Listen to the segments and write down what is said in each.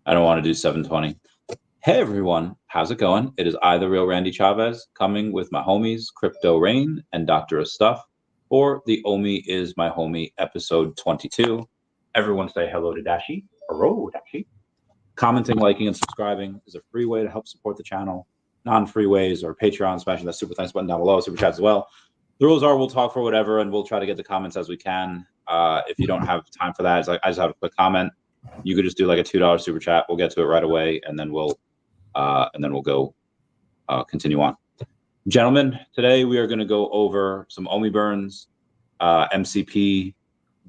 I don't want to do 720. Hey everyone, how's it going? It is I, the real Randy Chavez, coming with my homies Crypto Rain and Doctor of Stuff for the OMI is my homie episode 22. Everyone say hello to Dashi. Hello, Dashi. Commenting, liking, and subscribing is a free way to help support the channel. Non-free ways or Patreon, smashing that super thanks button down below, super chats as well. The rules are we'll talk for whatever, and we'll try to get the comments as we can. If you don't have time for that, it's like I just have a quick comment. You could just do like a $2 super chat. We'll get to it right away, and then we'll go continue on. Gentlemen, today we are going to go over some OMI burns, MCP,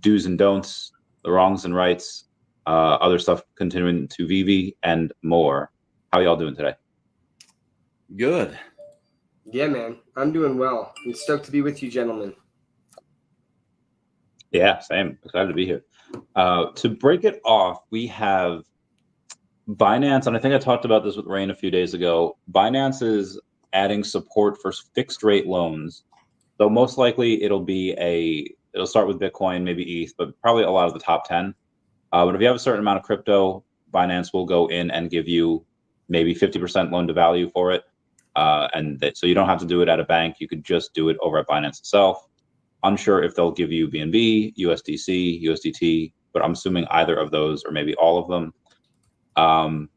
do's and don'ts, the wrongs and rights, other stuff continuing to VeVe, and more. How y'all doing today? Good. Yeah, man. I'm doing well. I'm stoked to be with you, gentlemen. Yeah, same. Excited to be here. To break it off, we have Binance, and I think I talked about this with Rain a few days ago. Binance is adding support for fixed rate loans. So most likely it'll start with Bitcoin, maybe ETH, but probably a lot of the top 10. But if you have a certain amount of crypto, Binance will go in and give you maybe 50% loan to value for it. So you don't have to do it at a bank. You could just do it over at Binance itself. Unsure if they'll give you BNB, USDC, USDT, but I'm assuming either of those or maybe all of them.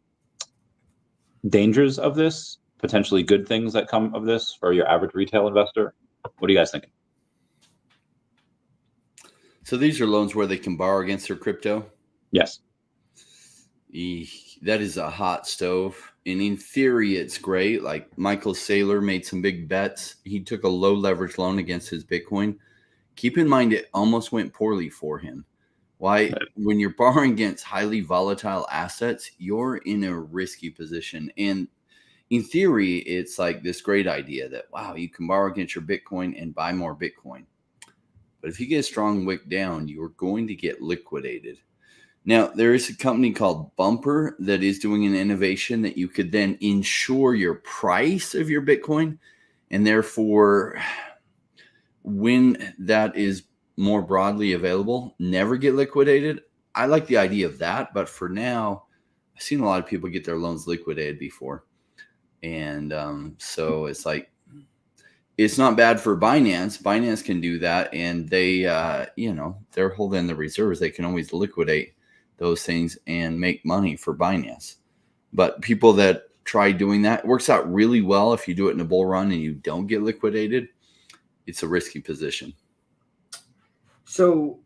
Dangers of this, potentially good things that come of this for your average retail investor. What are you guys thinking? So these are loans where they can borrow against their crypto? Yes. That is a hot stove. And in theory, it's great. Like Michael Saylor made some big bets. He took a low leverage loan against his Bitcoin. Keep in mind, it almost went poorly for him. Why? When you're borrowing against highly volatile assets, you're in a risky position. And in theory, it's like this great idea that, wow, you can borrow against your Bitcoin and buy more Bitcoin. But if you get a strong wick down, you're going to get liquidated. Now, there is a company called Bumper that is doing an innovation that you could then insure your price of your Bitcoin. And therefore, when that is more broadly available, never get liquidated. I like the idea of that. But for now, I've seen a lot of people get their loans liquidated before. And so it's like, it's not bad for Binance. Binance can do that. And they, they're holding the reserves. They can always liquidate those things and make money for Binance. But people that try doing that, it works out really well. If you do it in a bull run and you don't get liquidated, it's a risky position. So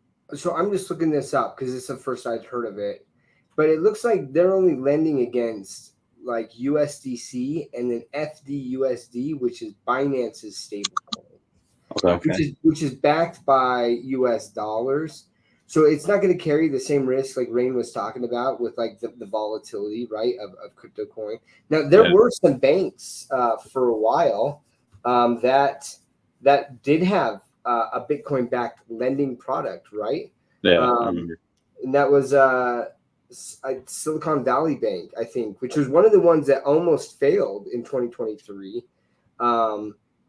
I'm just looking this up because it's the first I'd heard of it. But it looks like they're only lending against like USDC and then FDUSD, which is Binance's stablecoin, Okay. which is backed by US dollars. So it's not going to carry the same risk like Rain was talking about with like the volatility, right, of crypto coin. Now, there were some banks for a while that did have a Bitcoin-backed lending product, right? Yeah, I remember. And that was Silicon Valley Bank, I think, which was one of the ones that almost failed in 2023.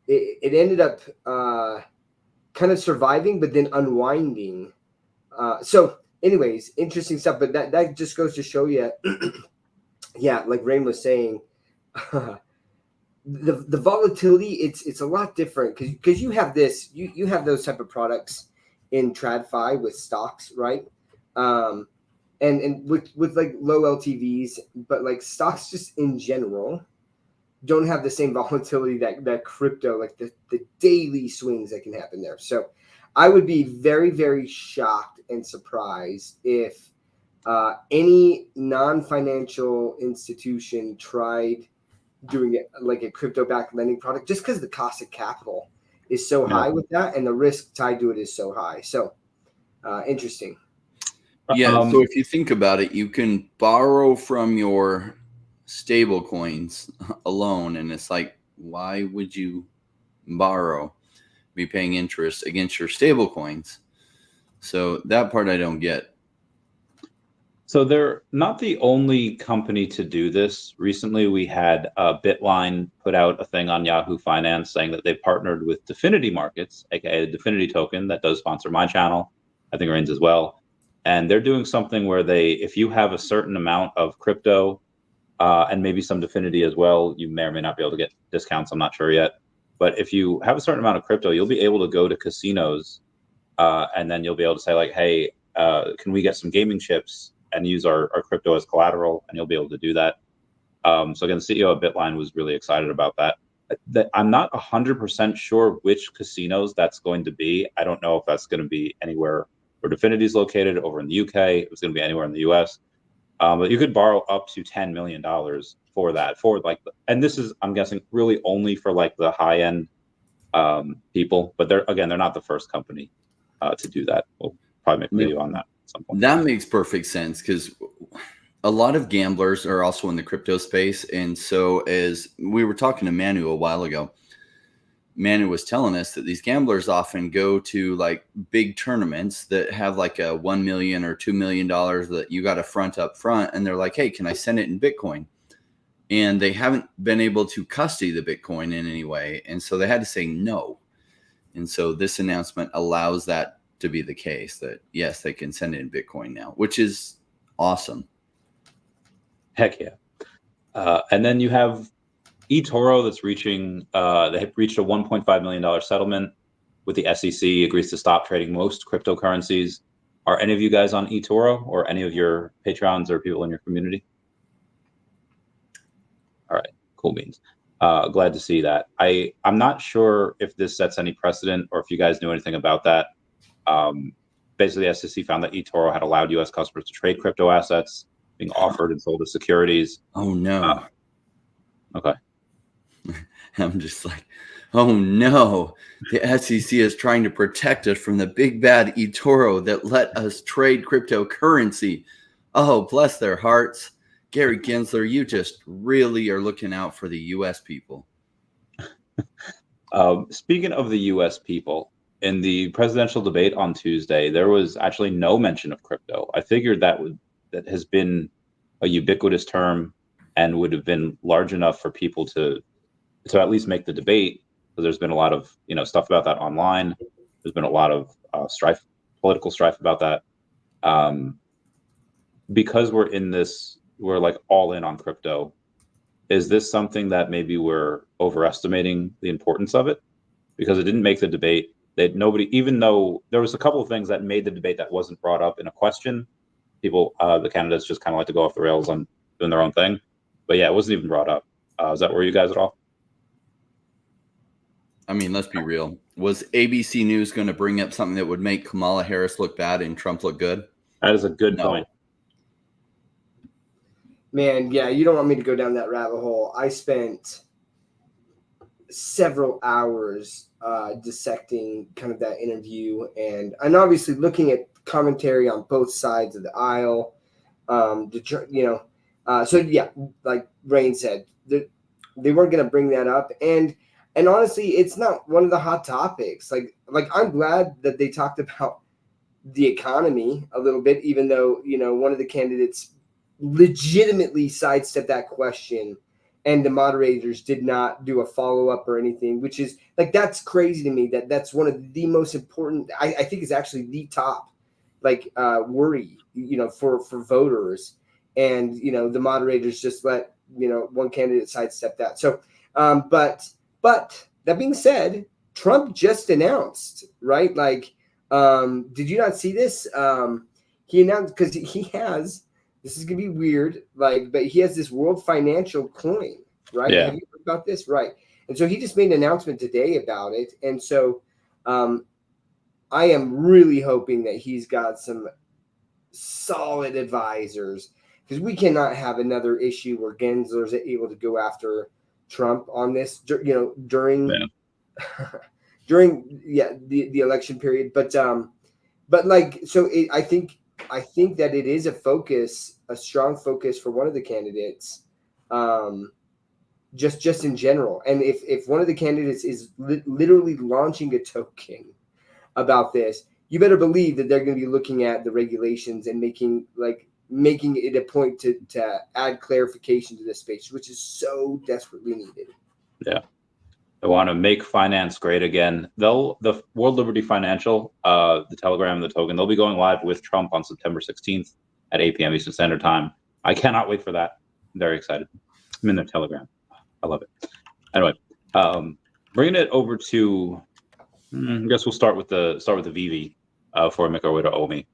It ended up kind of surviving, but then unwinding. So anyways, interesting stuff, but that just goes to show you, yeah, like Rain was saying, the volatility, it's a lot different because you have this, you have those type of products in TradFi with stocks, right? And with like low LTVs, but like stocks just in general don't have the same volatility that crypto, like the daily swings that can happen there. So I would be very, very shocked and surprised if any non-financial institution tried doing it like a crypto-backed lending product, just because the cost of capital is so high with that, and the risk tied to it is so high. So interesting. Yeah. So if you think about it, you can borrow from your stable coins alone, and it's like, why would you borrow? Be paying interest against your stable coins. So that part I don't get. So they're not the only company to do this. Recently, we had Bitline put out a thing on Yahoo Finance saying that they partnered with Definity Markets, aka the Definity token that does sponsor my channel. I think Rain's as well. and they're doing something where if you have a certain amount of crypto, and maybe some Definity as well, you may or may not be able to get discounts. I'm not sure yet. But if you have a certain amount of crypto, you'll be able to go to casinos, and then you'll be able to say like, hey, can we get some gaming chips and use our crypto as collateral? And you'll be able to do that. So again, the CEO of Bitline was really excited about that. I'm not 100% sure which casinos that's going to be. I don't know if that's going to be anywhere where Definity is located over in the UK. If it's going to be anywhere in the US. But you could borrow up to $10 million for that, and this is, I'm guessing, really only for like the high end people. But they're not the first company to do that. We'll probably make a video on that at some point. That makes perfect sense, because a lot of gamblers are also in the crypto space. And so, as we were talking to Manu a while ago, Manu was telling us that these gamblers often go to like big tournaments that have like a $1 million or $2 million that you got to front up front. And they're like, hey, can I send it in Bitcoin? And they haven't been able to custody the Bitcoin in any way. And so they had to say no. And so this announcement allows that to be the case, that yes, they can send it in Bitcoin now, which is awesome. Heck yeah. And then you have eToro that's reaching, they have reached a $1.5 million settlement with the SEC, agrees to stop trading most cryptocurrencies. Are any of you guys on eToro, or any of your Patreons or people in your community? All right, cool beans. Glad to see that. I'm not sure if this sets any precedent or if you guys knew anything about that. Basically, the SEC found that eToro had allowed U.S. customers to trade crypto assets being offered and sold as securities. Oh, no. Okay. I'm just like, oh, no. The SEC is trying to protect us from the big bad eToro that let us trade cryptocurrency. Oh, bless their hearts. Gary Gensler, you just really are looking out for the U.S. people. Speaking of the U.S. people, in the presidential debate on Tuesday, there was actually no mention of crypto. I figured that has been a ubiquitous term and would have been large enough for people to at least make the debate. So there's been a lot of stuff about that online. There's been a lot of political strife about that. Because we're like all in on crypto. Is this something that maybe we're overestimating the importance of it? Because it didn't make the debate. Even though there was a couple of things that made the debate that wasn't brought up in a question, the candidates just kind of like to go off the rails on doing their own thing. But yeah, it wasn't even brought up. Is that where you guys at all? I mean, let's be real. Was ABC News going to bring up something that would make Kamala Harris look bad and Trump look good? That is a good point. Man, yeah, you don't want me to go down that rabbit hole. I spent several hours dissecting kind of that interview and obviously looking at commentary on both sides of the aisle. So yeah, like Rain said, they weren't going to bring that up, and honestly, it's not one of the hot topics. Like I'm glad that they talked about the economy a little bit, even though one of the candidates legitimately sidestepped that question, and the moderators did not do a follow-up or anything, which is like, that's crazy to me. That's one of the most important, I think is actually the top worry for voters, and the moderators just let one candidate sidestep that. So but that being said, Trump just announced, right? Did you not see this? He announced, because he has, this is gonna be weird, but he has this World Financial Coin, right? Yeah. Have you heard about this? Right. And so he just made an announcement today about it. And so I am really hoping that he's got some solid advisors, because we cannot have another issue where Gensler's able to go after Trump on this, during the election period. But I think that it is a strong focus for one of the candidates, just in general. And if one of the candidates is literally launching a token about this, you better believe that they're going to be looking at the regulations and making it a point to add clarification to this space, which is so desperately needed. Yeah. They want to make finance great again. The World Liberty Financial, the Telegram, the token, they'll be going live with Trump on September 16th at 8 p.m. Eastern Standard Time. I cannot wait for that. I'm very excited. I'm in their Telegram. I love it. Anyway, bringing it over to, I guess we'll start with the VeVe before we make our way to OMI.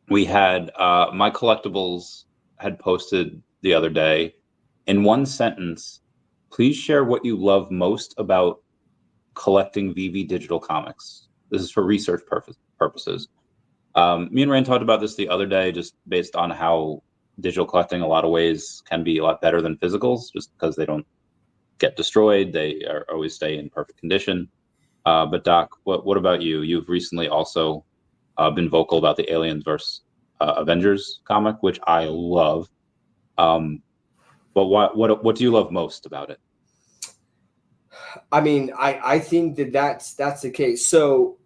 We had My Collectibles had posted the other day, in one sentence, please share what you love most about collecting VeVe digital comics. This is for research purposes. Me and Rain talked about this the other day, just based on how digital collecting, a lot of ways, can be a lot better than physicals, just because they don't get destroyed. They always stay in perfect condition. But Doc, what about you? You've recently also been vocal about the Aliens vs. Avengers comic, which I love. But what do you love most about it? I mean, I think that's the case. So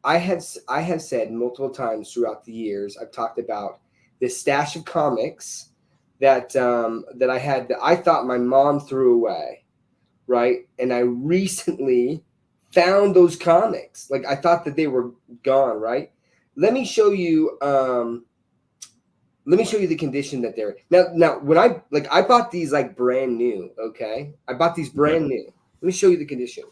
I have said multiple times throughout the years, I've talked about this stash of comics that I had that I thought my mom threw away, right? And I recently found those comics. Like, I thought that they were gone, right? Let me show you the condition that they're in. Now when I bought these like brand new, okay? I bought these brand new. Let me show you the condition.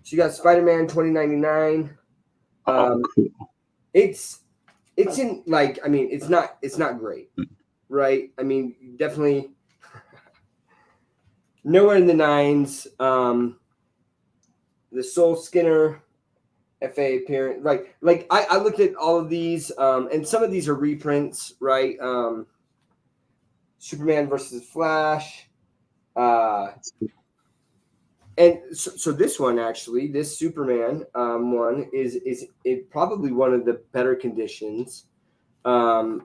So you got Spider-Man 2099. Cool. It's in, like, I mean, it's not great, right? I mean, definitely nowhere in the nines. The Soul Skinner FA appearance, right? Like I looked at all of these, and some of these are reprints, right? Superman versus Flash, and so this one, actually, this Superman one is probably one of the better conditions. I've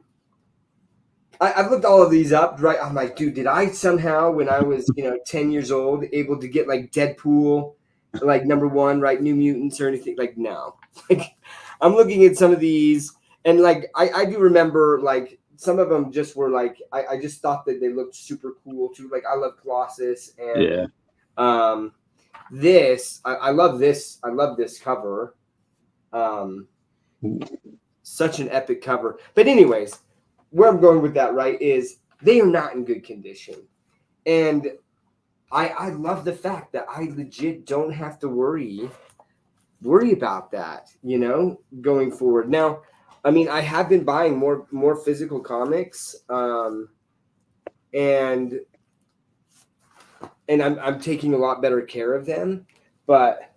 looked all of these up, right? I'm like, dude, did I somehow, when I was 10 years old, able to get like Deadpool, like #1, right? New Mutants or anything? Like, no. Like, I'm looking at some of these, and like I do remember, like, some of them just were like, I just thought that they looked super cool too. Like, I love Colossus, and this I love this. I love this cover. Such an epic cover. But anyways, where I'm going with that, right, is they are not in good condition, and I love the fact that I legit don't have to worry about that, going forward. Now, I mean, I have been buying more physical comics, and I'm taking a lot better care of them. But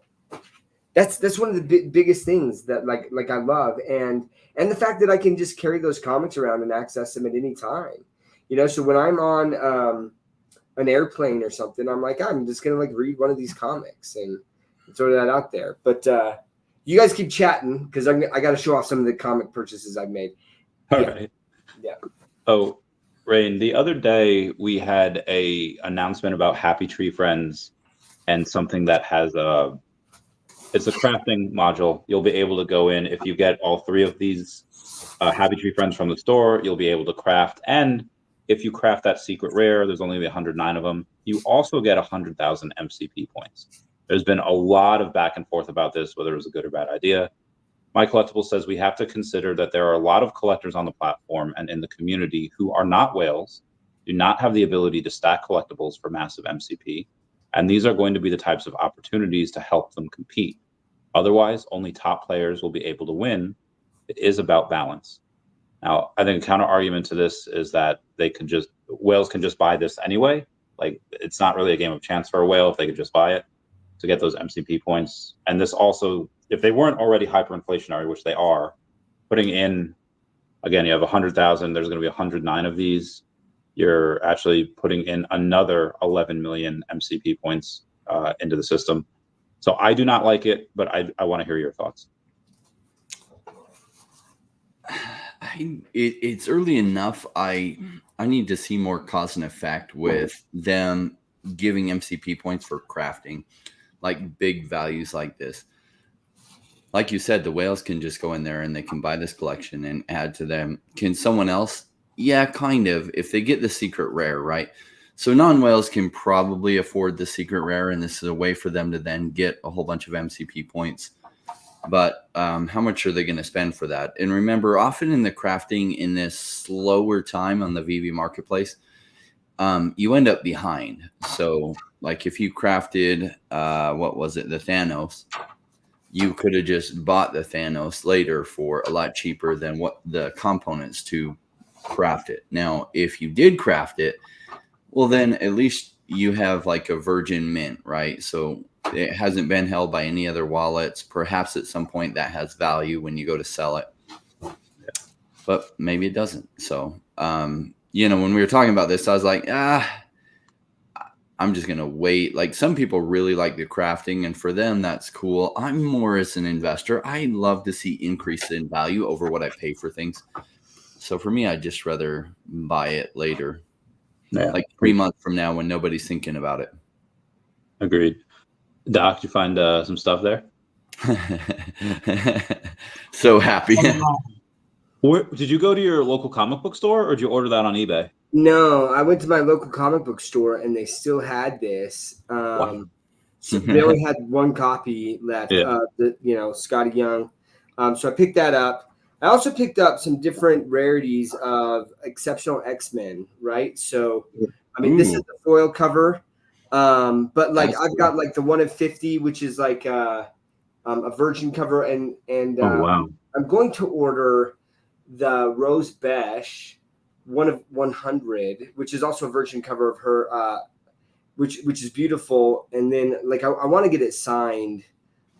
that's one of the biggest things that like I love, and the fact that I can just carry those comics around and access them at any time. So when I'm on an airplane or something, I'm like, I'm just gonna like read one of these comics and throw that out there. But you guys keep chatting, because I got to show off some of the comic purchases I've made. All right. Yeah. Oh, Rain, the other day we had a announcement about Happy Tree Friends, and something that has it's a crafting module. You'll be able to go in, if you get all 3 of these Happy Tree Friends from the store, you'll be able to craft. And if you craft that secret rare, there's only 109 of them. You also get 100,000 MCP points. There's been a lot of back and forth about this, whether it was a good or bad idea. My Collectible says we have to consider that there are a lot of collectors on the platform and in the community who are not whales, do not have the ability to stack collectibles for massive MCP, and these are going to be the types of opportunities to help them compete. Otherwise, only top players will be able to win. It is about balance. Now, I think a counter argument to this is that whales can just buy this anyway. Like, it's not really a game of chance for a whale if they could just buy it to get those MCP points. And this also, if they weren't already hyperinflationary, which they are, putting in, again, you have 100,000, there's going to be 109 of these. You're actually putting in another 11 million MCP points into the system. So I do not like it, but I want to hear your thoughts. It's early enough. I need to see more cause and effect with them giving MCP points for crafting, like big values like this. like you said, the whales can just go in there and they can buy this collection and add to them. Can someone else? Yeah, kind of. If they get the secret rare, right? So non-whales can probably afford the secret rare, and this is a way for them to then get a whole bunch of MCP points. But how much are they going to spend for that? And remember, often in the crafting in this slower time on the VeVe marketplace, you end up behind. So like if you crafted, what was it? The Thanos, you could have just bought the Thanos later for a lot cheaper than what the components to craft it. Now, if you did craft it, well, then at least you have like a virgin mint, right? So it hasn't been held by any other wallets. Perhaps at some point that has value when you go to sell it, but maybe it doesn't. So, you know, when we were talking about this, I was like, I'm just going to wait. Like some people really like the crafting, and for them, that's cool. I'm more as an investor. I love to see increase in value over what I pay for things. So for me, I'd just rather buy it later, like 3 months from now when nobody's thinking about it. Agreed. Doc, did you find some stuff there? So happy. Where, did you go to your local comic book store, or did you order that on eBay? No, I went to my local comic book store and they still had this. Wow. So they only had one copy left. Yeah. You know, Scotty Young. So I picked that up. I also picked up some different rarities of Exceptional X-Men, right? So, I mean, this is the foil cover, but like I've got like the 1 of 50, which is like a virgin cover, and wow. I'm going to order the Rose Besh 1 of 100, which is also a virgin cover of her, which is beautiful. And then like I want to get it signed.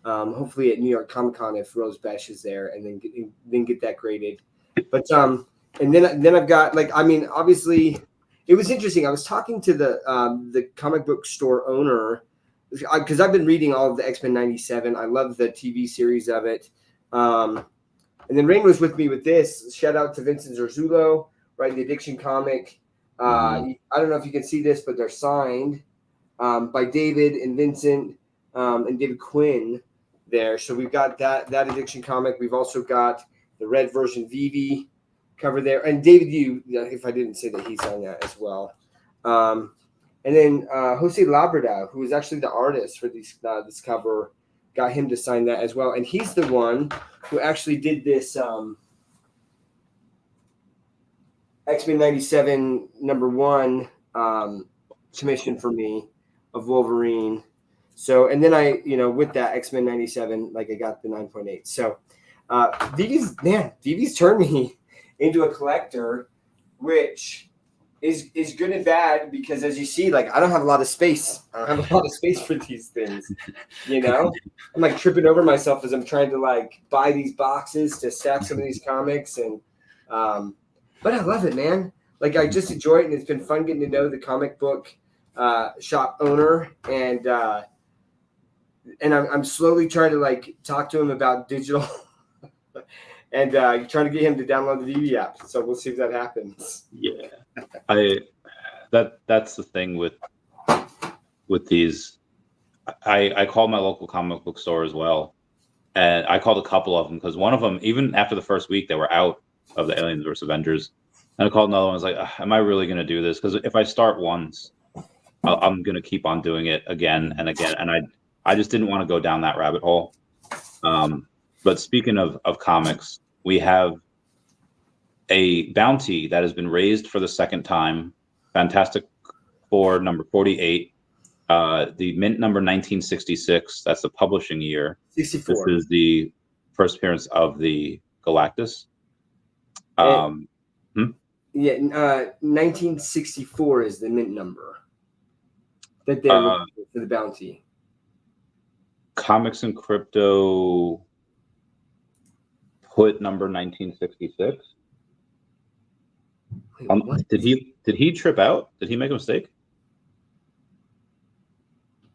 Hopefully at New York Comic Con if Rose Besh is there, and then get that graded. But and then I've got like, I mean, obviously it was interesting. I was talking to the comic book store owner because I've been reading all of the X-Men 97. I love the TV series of it. And then Rain was with me with this. Shout out to Vincent Zerzulo, right? The Addiction comic. I don't know if you can see this, but they're signed by David and Vincent and David Quinn there. So we've got that Addiction comic. We've also got the red version VeVe cover there. And David, if I didn't say that, he's on that as well. And then Jose Labrada, who is actually the artist for this cover, got him to sign that as well. And he's the one who actually did this X-Men 97 #1 commission for me of Wolverine. So, and then I, with that X-Men 97, like I got the 9.8. So, VeVe's turned me into a collector, which is good and bad because as you see, like I don't have a lot of space. I don't have a lot of space for these things. I'm like tripping over myself as I'm trying to like buy these boxes to stack some of these comics, and but I love it, man. Like I just enjoy it, and it's been fun getting to know the comic book shop owner, and I'm slowly trying to like talk to him about digital and trying to get him to download the VeVe app. So we'll see if that happens. Yeah, that's the thing with these. I called my local comic book store as well, and I called a couple of them because one of them, even after the first week, they were out of the Aliens vs. Avengers. And I called another one. I was like, am I really going to do this? Because if I start once, I'm going to keep on doing it again and again. And I just didn't want to go down that rabbit hole. But speaking of comics, we have a bounty that has been raised for the second time. Fantastic Four number 48. The mint number 1966. That's the publishing year. 64. This is the first appearance of the Galactus. 1964 is the mint number that they're looking for the bounty. Comics and Crypto put number 1966. Did he trip out? Did he make a mistake?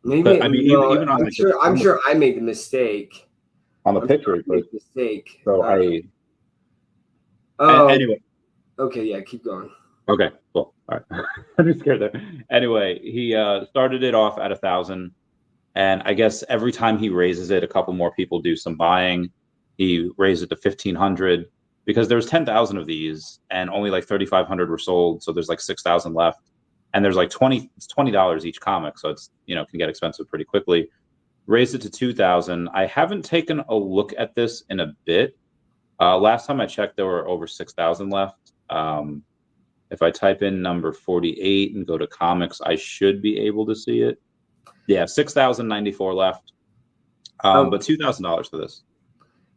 Maybe. I mean, no, even on I'm sure I made the mistake. On the picture, I made a mistake. So Oh, anyway. Okay, yeah, keep going. Okay, cool. All right. I'm just scared there. Anyway, he started it off at 1,000, And I guess every time he raises it, a couple more people do some buying. He raised it to 1,500 because there's 10,000 of these and only like 3,500 were sold. So there's like 6,000 left. And there's like $20 each comic. So it's, can get expensive pretty quickly. Raised it to 2,000. I haven't taken a look at this in a bit. Last time I checked, there were over 6,000 left. If I type in number 48 and go to comics, I should be able to see it. Yeah, 6,094 left. But $2,000 for this.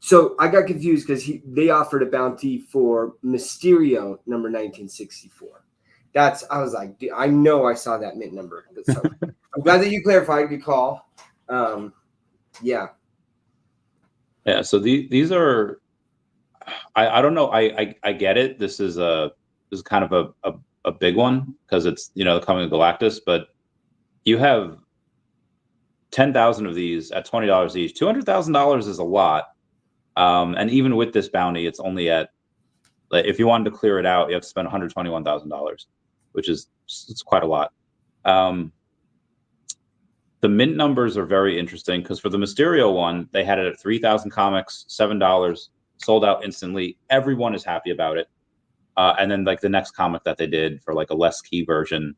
So I got confused because they offered a bounty for Mysterio number 1964. I was like, dude, I know I saw that mint number. So I'm glad that you clarified. Good call. Yeah. Yeah. So these are, I don't know. I get it. This is kind of a big one because it's, the coming of Galactus, but you have 10,000 of these at $20 each. $200,000 is a lot. And even with this bounty, it's only at, like, if you wanted to clear it out, you have to spend $121,000, which is it's quite a lot. The mint numbers are very interesting because for the Mysterio one, they had it at 3,000 comics, $7, sold out instantly. Everyone is happy about it. And then like the next comic that they did for like a less key version,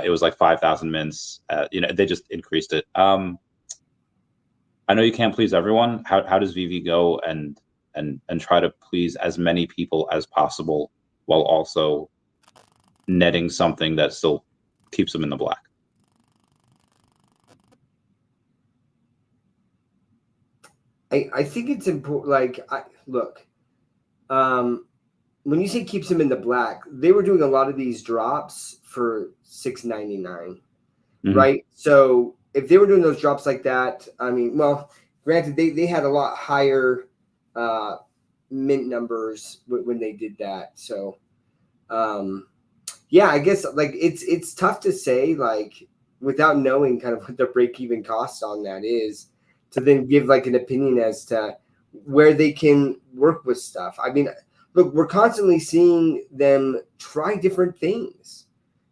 it was like 5,000 mints. They just increased it. I know you can't please everyone. How does VeVe go and try to please as many people as possible while also netting something that still keeps them in the black? I think it's important. Like, look, when you say keeps them in the black, they were doing a lot of these drops for $6.99, right? So if they were doing those drops like that, I mean, well, granted, they had a lot higher mint numbers when they did that. So, yeah, I guess like it's tough to say, like, without knowing kind of what the break even cost on that is, to then give like an opinion as to where they can work with stuff. I mean, look, we're constantly seeing them try different things,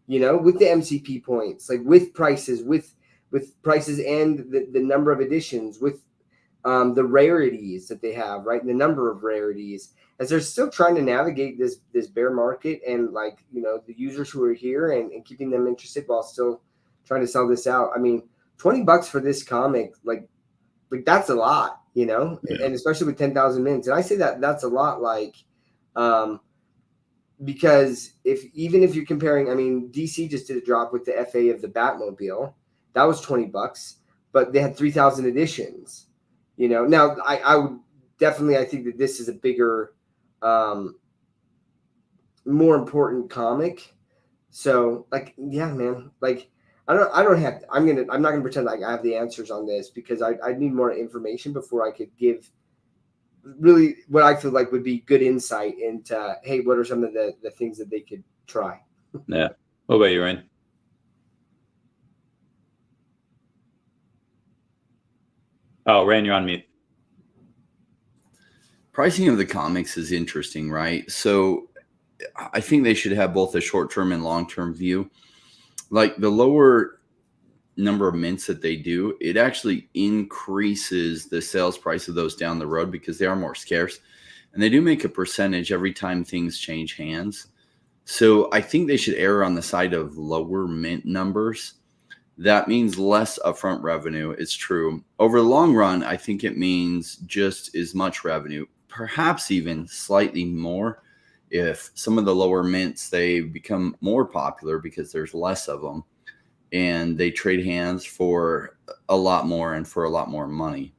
with the MCP points, like with prices and the number of editions, with the rarities that they have, right? And the number of rarities, as they're still trying to navigate this bear market and like, the users who are here and keeping them interested while still trying to sell this out. I mean, $20 for this comic, like that's a lot, Yeah. And especially with 10,000 mints. And I say that's a lot, like, because even if you're comparing, I mean, DC just did a drop with the FA of the Batmobile. That was $20, but they had 3,000 editions, Now I would definitely, I think that this is a bigger, more important comic. So like, yeah, man, like, I'm not gonna pretend like I have the answers on this because I need more information before I could give really what I feel like would be good insight into, hey, what are some of the things that they could try? Yeah. What about you, Rain? Oh, Rain, you're on mute. Pricing of the comics is interesting, right? So I think they should have both a short-term and long-term view. Like the lower number of mints that they do, it actually increases the sales price of those down the road because they are more scarce. And they do make a percentage every time things change hands. So I think they should err on the side of lower mint numbers. That means less upfront revenue. It's true. Over the long run, I think it means just as much revenue, perhaps even slightly more. If some of the lower mints, they become more popular because there's less of them and they trade hands for a lot more and for a lot more money.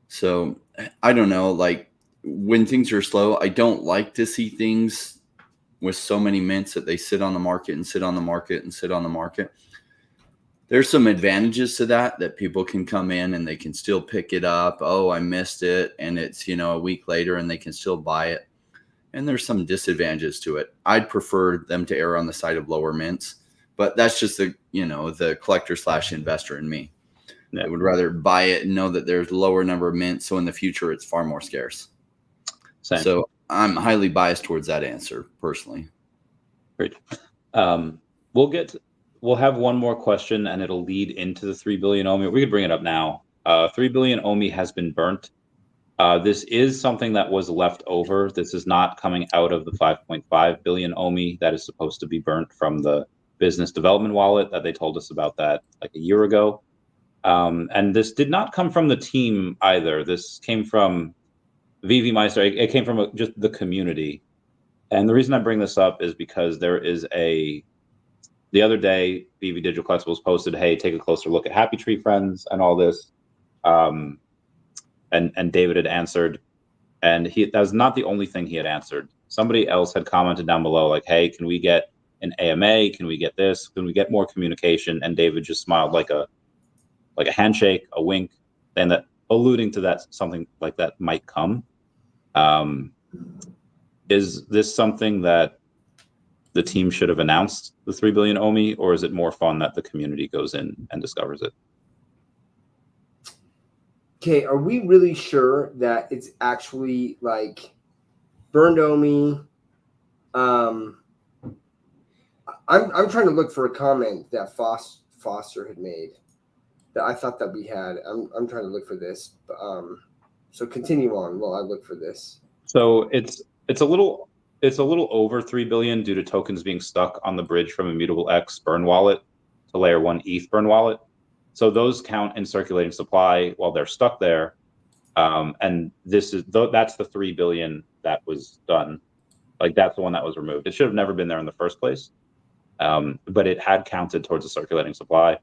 So I don't know, like when things are slow, I don't like to see things with so many mints that they sit on the market and sit on the market and sit on the market. There's some advantages to that people can come in and they can still pick it up. Oh, I missed it. And it's, a week later and they can still buy it. And there's some disadvantages to it. I'd prefer them to err on the side of lower mints, but that's just the collector / investor in me. Yeah. I would rather buy it and know that there's a lower number of mints. So in the future, it's far more scarce. Same. So I'm highly biased towards that answer personally. Great. We'll get we'll have one more question, and it'll lead into the 3 billion OMI. We could bring it up now. 3 billion OMI has been burnt. This is something that was left over. This is not coming out of the 5.5 billion OMI that is supposed to be burnt from the business development wallet that they told us about that like a year ago. And this did not come from the team either. This came from VeVe Meister. It came from just the community. And the reason I bring this up is because there is the other day, VeVe Digital Collectibles posted, hey, take a closer look at Happy Tree Friends and all this. And David had answered, and that was not the only thing he had answered. Somebody else had commented down below, like, hey, can we get an AMA? Can we get this? Can we get more communication? And David just smiled like a handshake, a wink, and that alluding to that something like that might come. Is this something that the team should have announced, the 3 billion OMI, or is it more fun that the community goes in and discovers it? Okay, are we really sure that it's actually like burned OMI? I'm trying to look for a comment that Foster had made that I thought that we had. I'm trying to look for this. So continue on while I look for this. So it's a little over 3 billion due to tokens being stuck on the bridge from Immutable X burn wallet to layer 1 ETH burn wallet. So those count in circulating supply while they're stuck there. And that's the 3 billion that was done. Like that's the one that was removed. It should have never been there in the first place. But it had counted towards the circulating supply.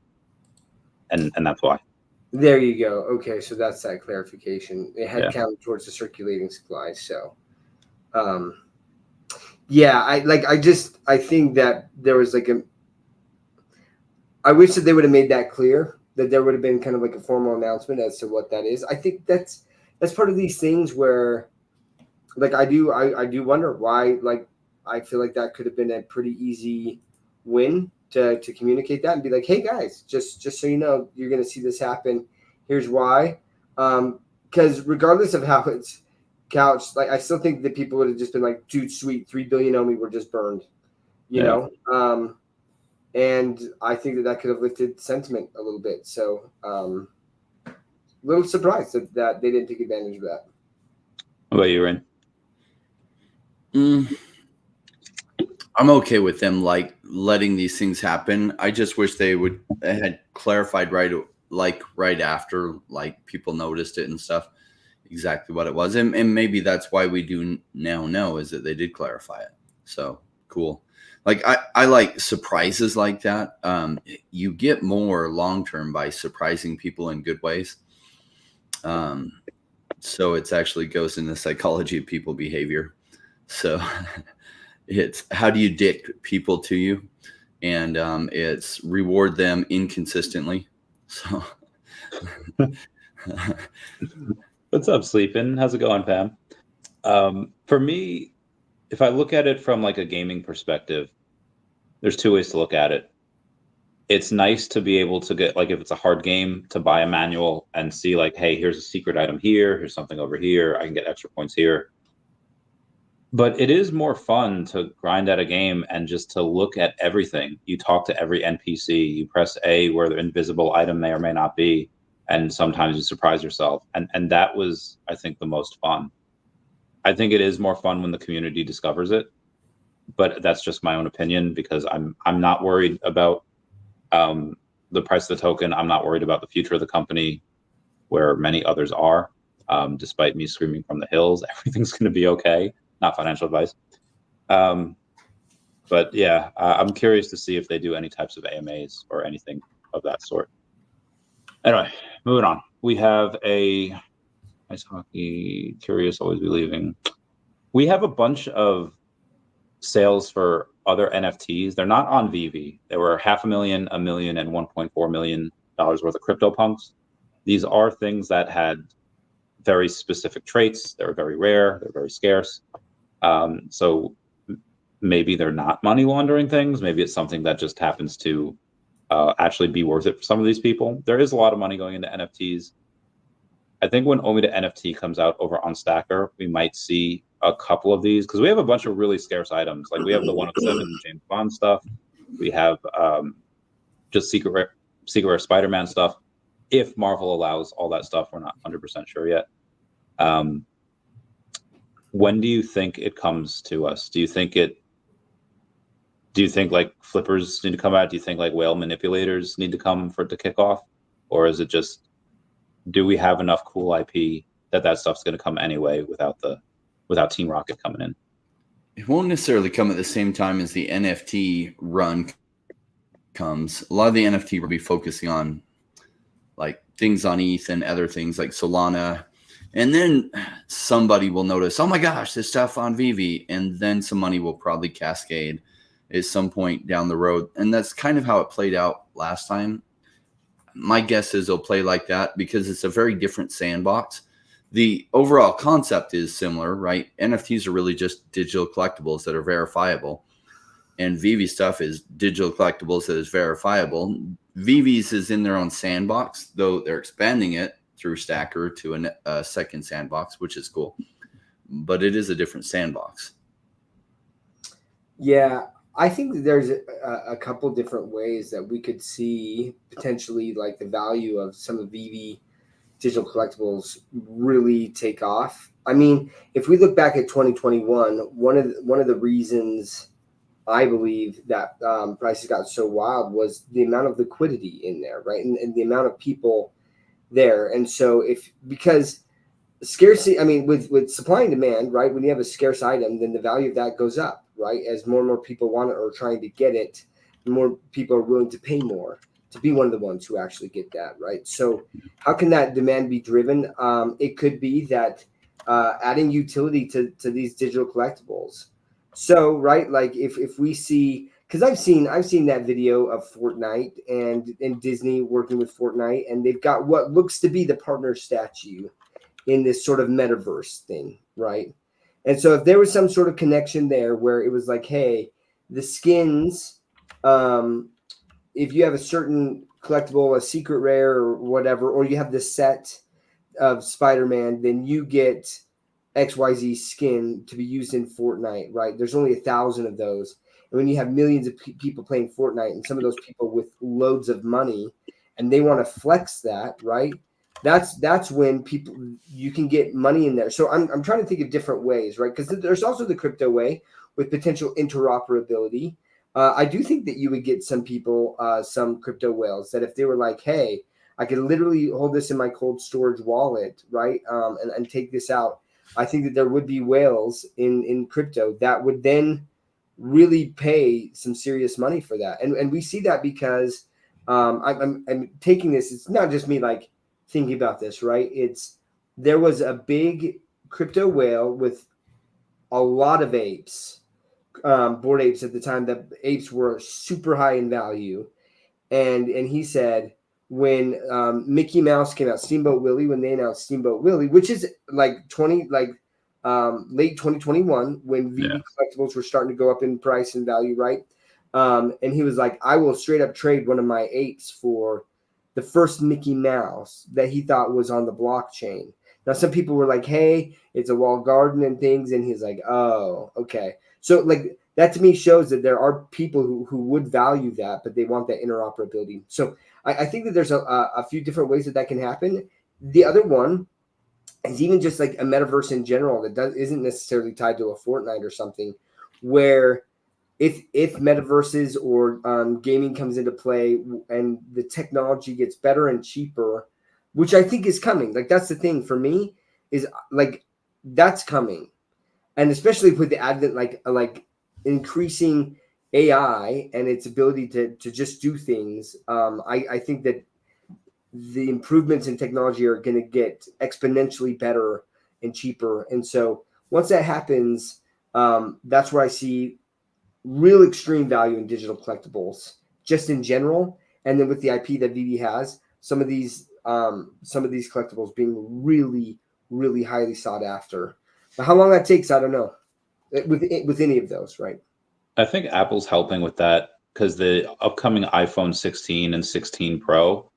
And that's why. There you go. Okay, so that's that clarification. It had counted towards the circulating supply. So I think that there was I wish that they would have made that clear, that there would have been kind of like a formal announcement as to what that is. I think that's part of these things where I do wonder why, I feel like that could have been a pretty easy win to communicate that and be like, hey guys, just so you know, you're going to see this happen. Here's why. Because regardless of how it's couched, I still think that people would have just been like, dude, sweet, 3 billion OMI were just burned, you know? And I think that could have lifted sentiment a little bit. So a little surprised that they didn't take advantage of that. What about you, Rain? I'm okay with them letting these things happen. I just wish they had clarified right after people noticed it and stuff exactly what it was, and maybe that's why we do now know is that they did clarify it. So cool. I like surprises like that. You get more long term by surprising people in good ways. So it's actually goes in the psychology of people behavior. So it's how do you dict people to you, and it's reward them inconsistently. So what's up, Sleepin'? How's it going, Pam? For me, if I look at it from a gaming perspective, there's two ways to look at it. It's nice to be able to get, if it's a hard game, to buy a manual and see hey, here's a secret item here, here's something over here, I can get extra points here. But it is more fun to grind at a game and just to look at everything. You talk to every NPC, you press A where the invisible item may or may not be, and sometimes you surprise yourself. And that was, I think, the most fun. I think it is more fun when the community discovers it, but that's just my own opinion because I'm not worried about the price of the token. I'm not worried about the future of the company, where many others are. Despite me screaming from the hills, everything's going to be okay. Not financial advice. But yeah, I'm curious to see if they do any types of AMAs or anything of that sort. Anyway, moving on. We have a ice hockey curious, always be leaving. We have a bunch of sales for other NFTs. They're not on VeVe. There were $500,000, $1 million, and $1.4 million worth of CryptoPunks. These are things that had very specific traits. They're very rare. They're very scarce. So maybe they're not money laundering things. Maybe it's something that just happens to actually be worth it for some of these people. There is a lot of money going into NFTs. I think when OMI to NFT comes out over on Stacker, we might see a couple of these because we have a bunch of really scarce items. We have the 107 James Bond stuff. We have just secret rare Spider-Man stuff. If Marvel allows all that stuff, we're not 100% sure yet. When do you think it comes to us? Do you think like flippers need to come out? Do you think like whale manipulators need to come for it to kick off? Or is it just, do we have enough cool IP that stuff's going to come anyway without Team Rocket coming in? It won't necessarily come at the same time as the NFT run comes. A lot of the NFT will be focusing on like things on ETH and other things like Solana. And then somebody will notice, oh my gosh, this stuff on VeVe. And then some money will probably cascade at some point down the road. And that's kind of how it played out last time. My guess is it'll play like that because it's a very different sandbox. The overall concept is similar, right? NFTs are really just digital collectibles that are verifiable. And VeVe stuff is digital collectibles that is verifiable. VeVe's is in their own sandbox, though they're expanding it through Stacker to a second sandbox, which is cool. But it is a different sandbox. Yeah, I think that there's a couple different ways that we could see potentially like the value of some of VeVe digital collectibles really take off. I mean, if we look back at 2021, one of the reasons I believe that prices got so wild was the amount of liquidity in there, right? And the amount of people there. And so because scarcity, I mean, with supply and demand, right? When you have a scarce item, then the value of that goes up, right? As more and more people want it or are trying to get it, the more people are willing to pay more to be one of the ones who actually get that, right? So how can that demand be driven? It could be that adding utility to these digital collectibles. So, right, like if we see, because I've seen that video of Fortnite and Disney working with Fortnite, and they've got what looks to be the partner statue in this sort of metaverse thing, right? And so if there was some sort of connection there where it was like, hey, the skins, if you have a certain collectible, a secret rare or whatever, or you have the set of Spider-Man, then you get XYZ skin to be used in Fortnite, right? There's only 1,000 of those. And when you have millions of people playing Fortnite and some of those people with loads of money and they want to flex that, right? That's when you can get money in there. So I'm trying to think of different ways, right? Because there's also the crypto way with potential interoperability. I do think that you would get some people, some crypto whales that if they were like, hey, I could literally hold this in my cold storage wallet, right? And take this out. I think that there would be whales in crypto that would then really pay some serious money for that. And we see that because I'm taking this. It's not just me like thinking about this, right? There was a big crypto whale with a lot of apes, bored apes at the time. The apes were super high in value. And he said, when Mickey Mouse came out, Steamboat Willie, when they announced Steamboat Willie, which is like late 2021, when VeVe collectibles were starting to go up in price and value, right? And he was like, I will straight up trade one of my apes for the first Mickey Mouse that he thought was on the blockchain. Now, some people were like, hey, it's a walled garden and things. And he's like, oh, okay. So like that to me shows that there are people who would value that, but they want that interoperability. So I think that there's a few different ways that can happen. The other one is even just like a metaverse in general that isn't necessarily tied to a Fortnite or something, where if metaverses or gaming comes into play and the technology gets better and cheaper, which I think is coming. Like that's the thing for me is like that's coming, and especially with the advent like increasing AI and its ability to just do things. I think that the improvements in technology are going to get exponentially better and cheaper. And so once that happens, that's where I see real extreme value in digital collectibles, just in general. And then with the IP that VeVe has, some of these collectibles being really, really highly sought after. But how long that takes, I don't know. With any of those, right? I think Apple's helping with that because the upcoming iPhone 16 and 16 Pro,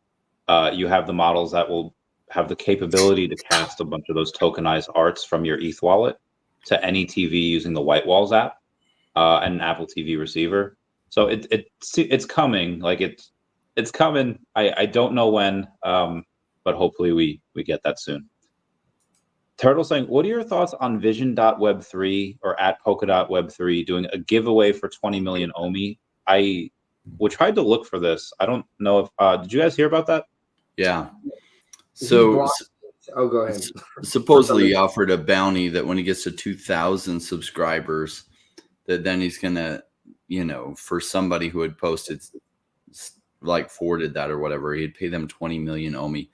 you have the models that will have the capability to cast a bunch of those tokenized arts from your ETH wallet to any TV using the White Walls app and an Apple TV receiver. So it's coming. Like it's coming. I don't know when, but hopefully we get that soon. Turtle saying, what are your thoughts on Vision.web3 or at Polkadot.web3 doing a giveaway for 20 million OMI? We tried to look for this. I don't know if did you guys hear about that? Yeah. So go ahead. Supposedly he offered a bounty that when he gets to 2,000 subscribers, that then he's gonna, for somebody who had posted, like forwarded that or whatever, he'd pay them 20 million OMI.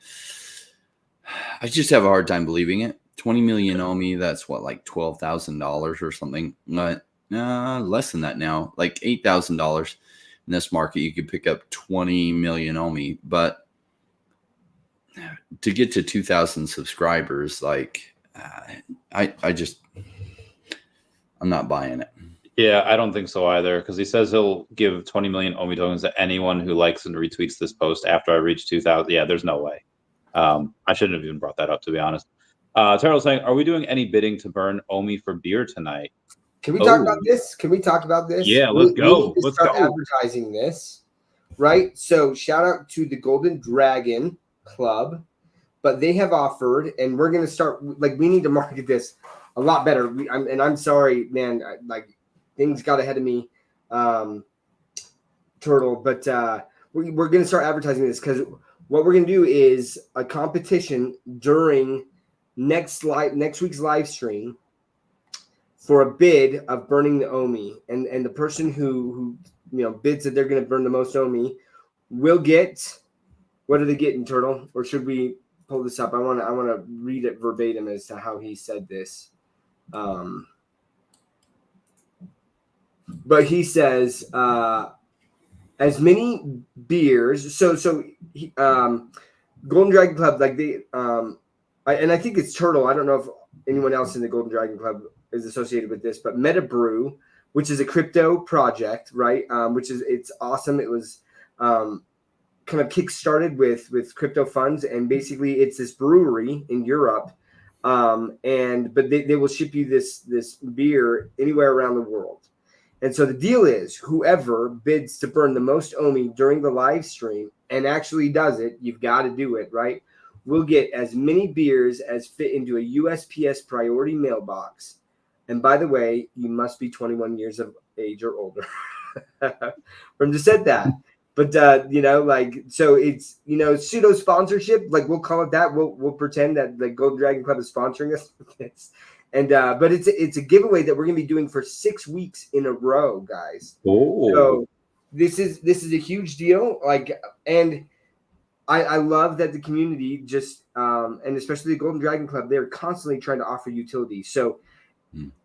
I just have a hard time believing it. 20 million OMI, that's what, like $12,000 or something. Less than that now, like $8,000 in this market. You could pick up 20 million OMI, but to get to 2,000 subscribers, like I'm not buying it. Yeah, I don't think so either, because he says he'll give 20 million OMI tokens to anyone who likes and retweets this post after I reach 2,000. Yeah, there's no way. I shouldn't have even brought that up, to be honest. Turtle saying, are we doing any bidding to burn OMI for beer tonight? Can we talk about this? Yeah, let's go. Let's start advertising this, right? So shout out to the Golden Dragon Club, but they have offered, and we're going to start, like, we need to market this a lot better. I'm sorry, man, things got ahead of me, Turtle, but we're going to start advertising this, because what we're going to do is a competition during next week's live stream for a bid of burning the OMI, and the person who bids that they're going to burn the most OMI will get, what are they getting, Turtle? Or should we pull this up? I want to read it verbatim as to how he said this. But he says, as many beers. So Golden Dragon Club, like and I think it's Turtle. I don't know if anyone else in the Golden Dragon Club is associated with this, but Meta Brew, which is a crypto project, right? It's awesome. It was kind of kickstarted with crypto funds, and basically it's this brewery in Europe, but they will ship you this beer anywhere around the world. And so the deal is, whoever bids to burn the most OMI during the live stream and actually does it, you've got to do it, right? We'll get as many beers as fit into a USPS priority mailbox. And by the way, you must be 21 years of age or older. From just said that. But so it's pseudo sponsorship, like we'll call it that. We'll pretend that the Golden Dragon Club is sponsoring us with this. And but it's a giveaway that we're gonna be doing for 6 weeks in a row, guys. Oh, so this is a huge deal. And I love that the community just and especially the Golden Dragon Club, they're constantly trying to offer utility. So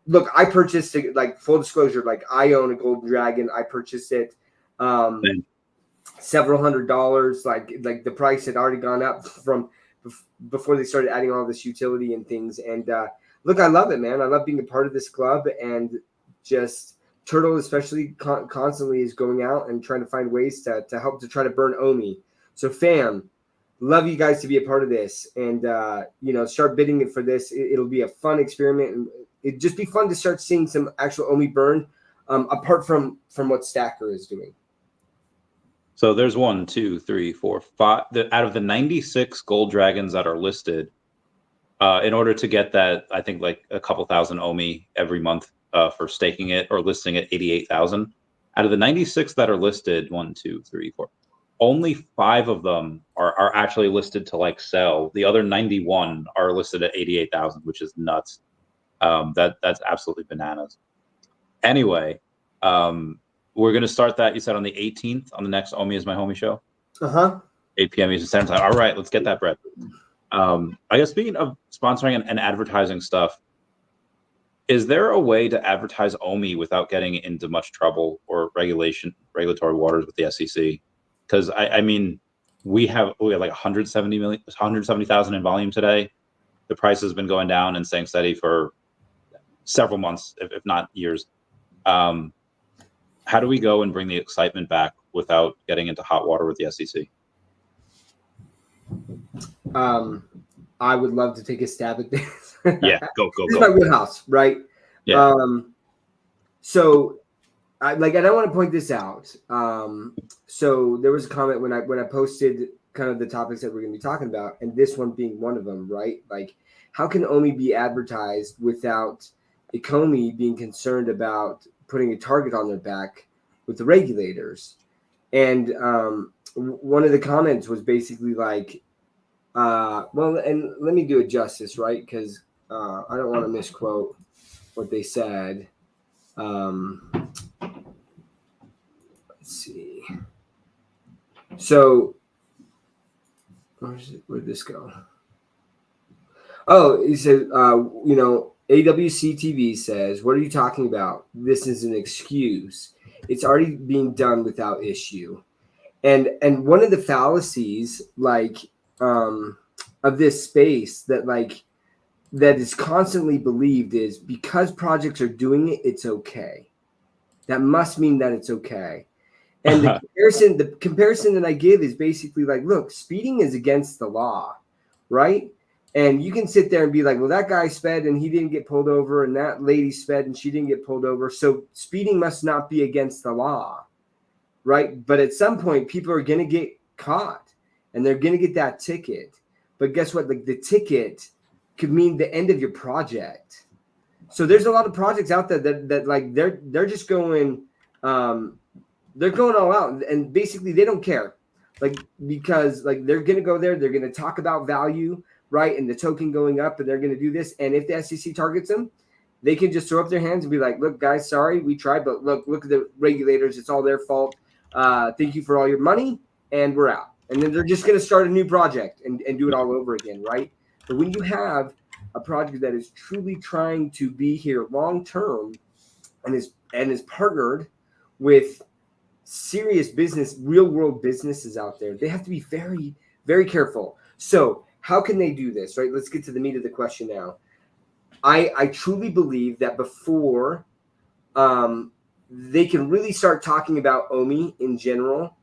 look, I purchased it, like, full disclosure, like, I own a Golden Dragon. I purchased it several $100s. Like the price had already gone up from before they started adding all this utility and things. And look, I love it, man. I love being a part of this club, and just Turtle especially constantly is going out and trying to find ways to help to try to burn OMI. So fam, love you guys to be a part of this, and start bidding it for this. It'll be a fun experiment, and it'd just be fun to start seeing some actual OMI burn, apart from what Stacker is doing. So there's 1, 2, 3, 4, 5. Out of the 96 gold dragons that are listed, in order to get that, I think like a couple thousand OMI every month for staking it or listing at 88,000. Out of the 96 that are listed, 1, 2, 3, 4, only 5 of them are actually listed to like sell. The other 91 are listed at 88,000, which is nuts. That's absolutely bananas. Anyway, we're going to start that, you said, on the 18th on the next OMI is My Homie show. 8 p.m. Eastern Standard Time. All right, let's get that bread. I guess speaking of sponsoring and advertising stuff, is there a way to advertise OMI without getting into much trouble or regulatory waters with the SEC? Because I mean, we have like 170,000 in volume today. The price has been going down and staying steady for several months, if not years. How do we go and bring the excitement back without getting into hot water with the SEC? I would love to take a stab at this. Yeah, go. This is my wheelhouse, right? Yeah. So I want to point this out. So there was a comment when I posted kind of the topics that we're going to be talking about, and this one being one of them, right? Like, how can OMI be advertised without Ecomi being concerned about putting a target on their back with the regulators? And one of the comments was basically like, well, and let me do it justice, right? Because I don't want to misquote what they said. Let's see. So, where'd this go? Oh, he said, AWC TV says, what are you talking about? This is an excuse. It's already being done without issue. And one of the fallacies, of this space that is constantly believed is because projects are doing it, it's okay. That must mean that it's okay. And the comparison that I give is basically like, look, speeding is against the law, right? And you can sit there and be like, well, that guy sped and he didn't get pulled over, and that lady sped and she didn't get pulled over. So speeding must not be against the law, right? But at some point, people are going to get caught and they're going to get that ticket. But guess what? Like, the ticket could mean the end of your project. So there's a lot of projects out there that like they're just going, they're going all out, and basically they don't care, because they're going to go there, they're going to talk about value, right, and the token going up, and they're going to do this. And if the SEC targets them, they can just throw up their hands and be like, look, guys, sorry, we tried, but look at the regulators, it's all their fault. Thank you for all your money, and we're out. And then they're just going to start a new project and do it all over again, right? But when you have a project that is truly trying to be here long term and is partnered with serious business, real world businesses out there, they have to be very, very careful. So how can they do this, right? Let's get to the meat of the question now. I truly believe that before they can really start talking about OMI in general,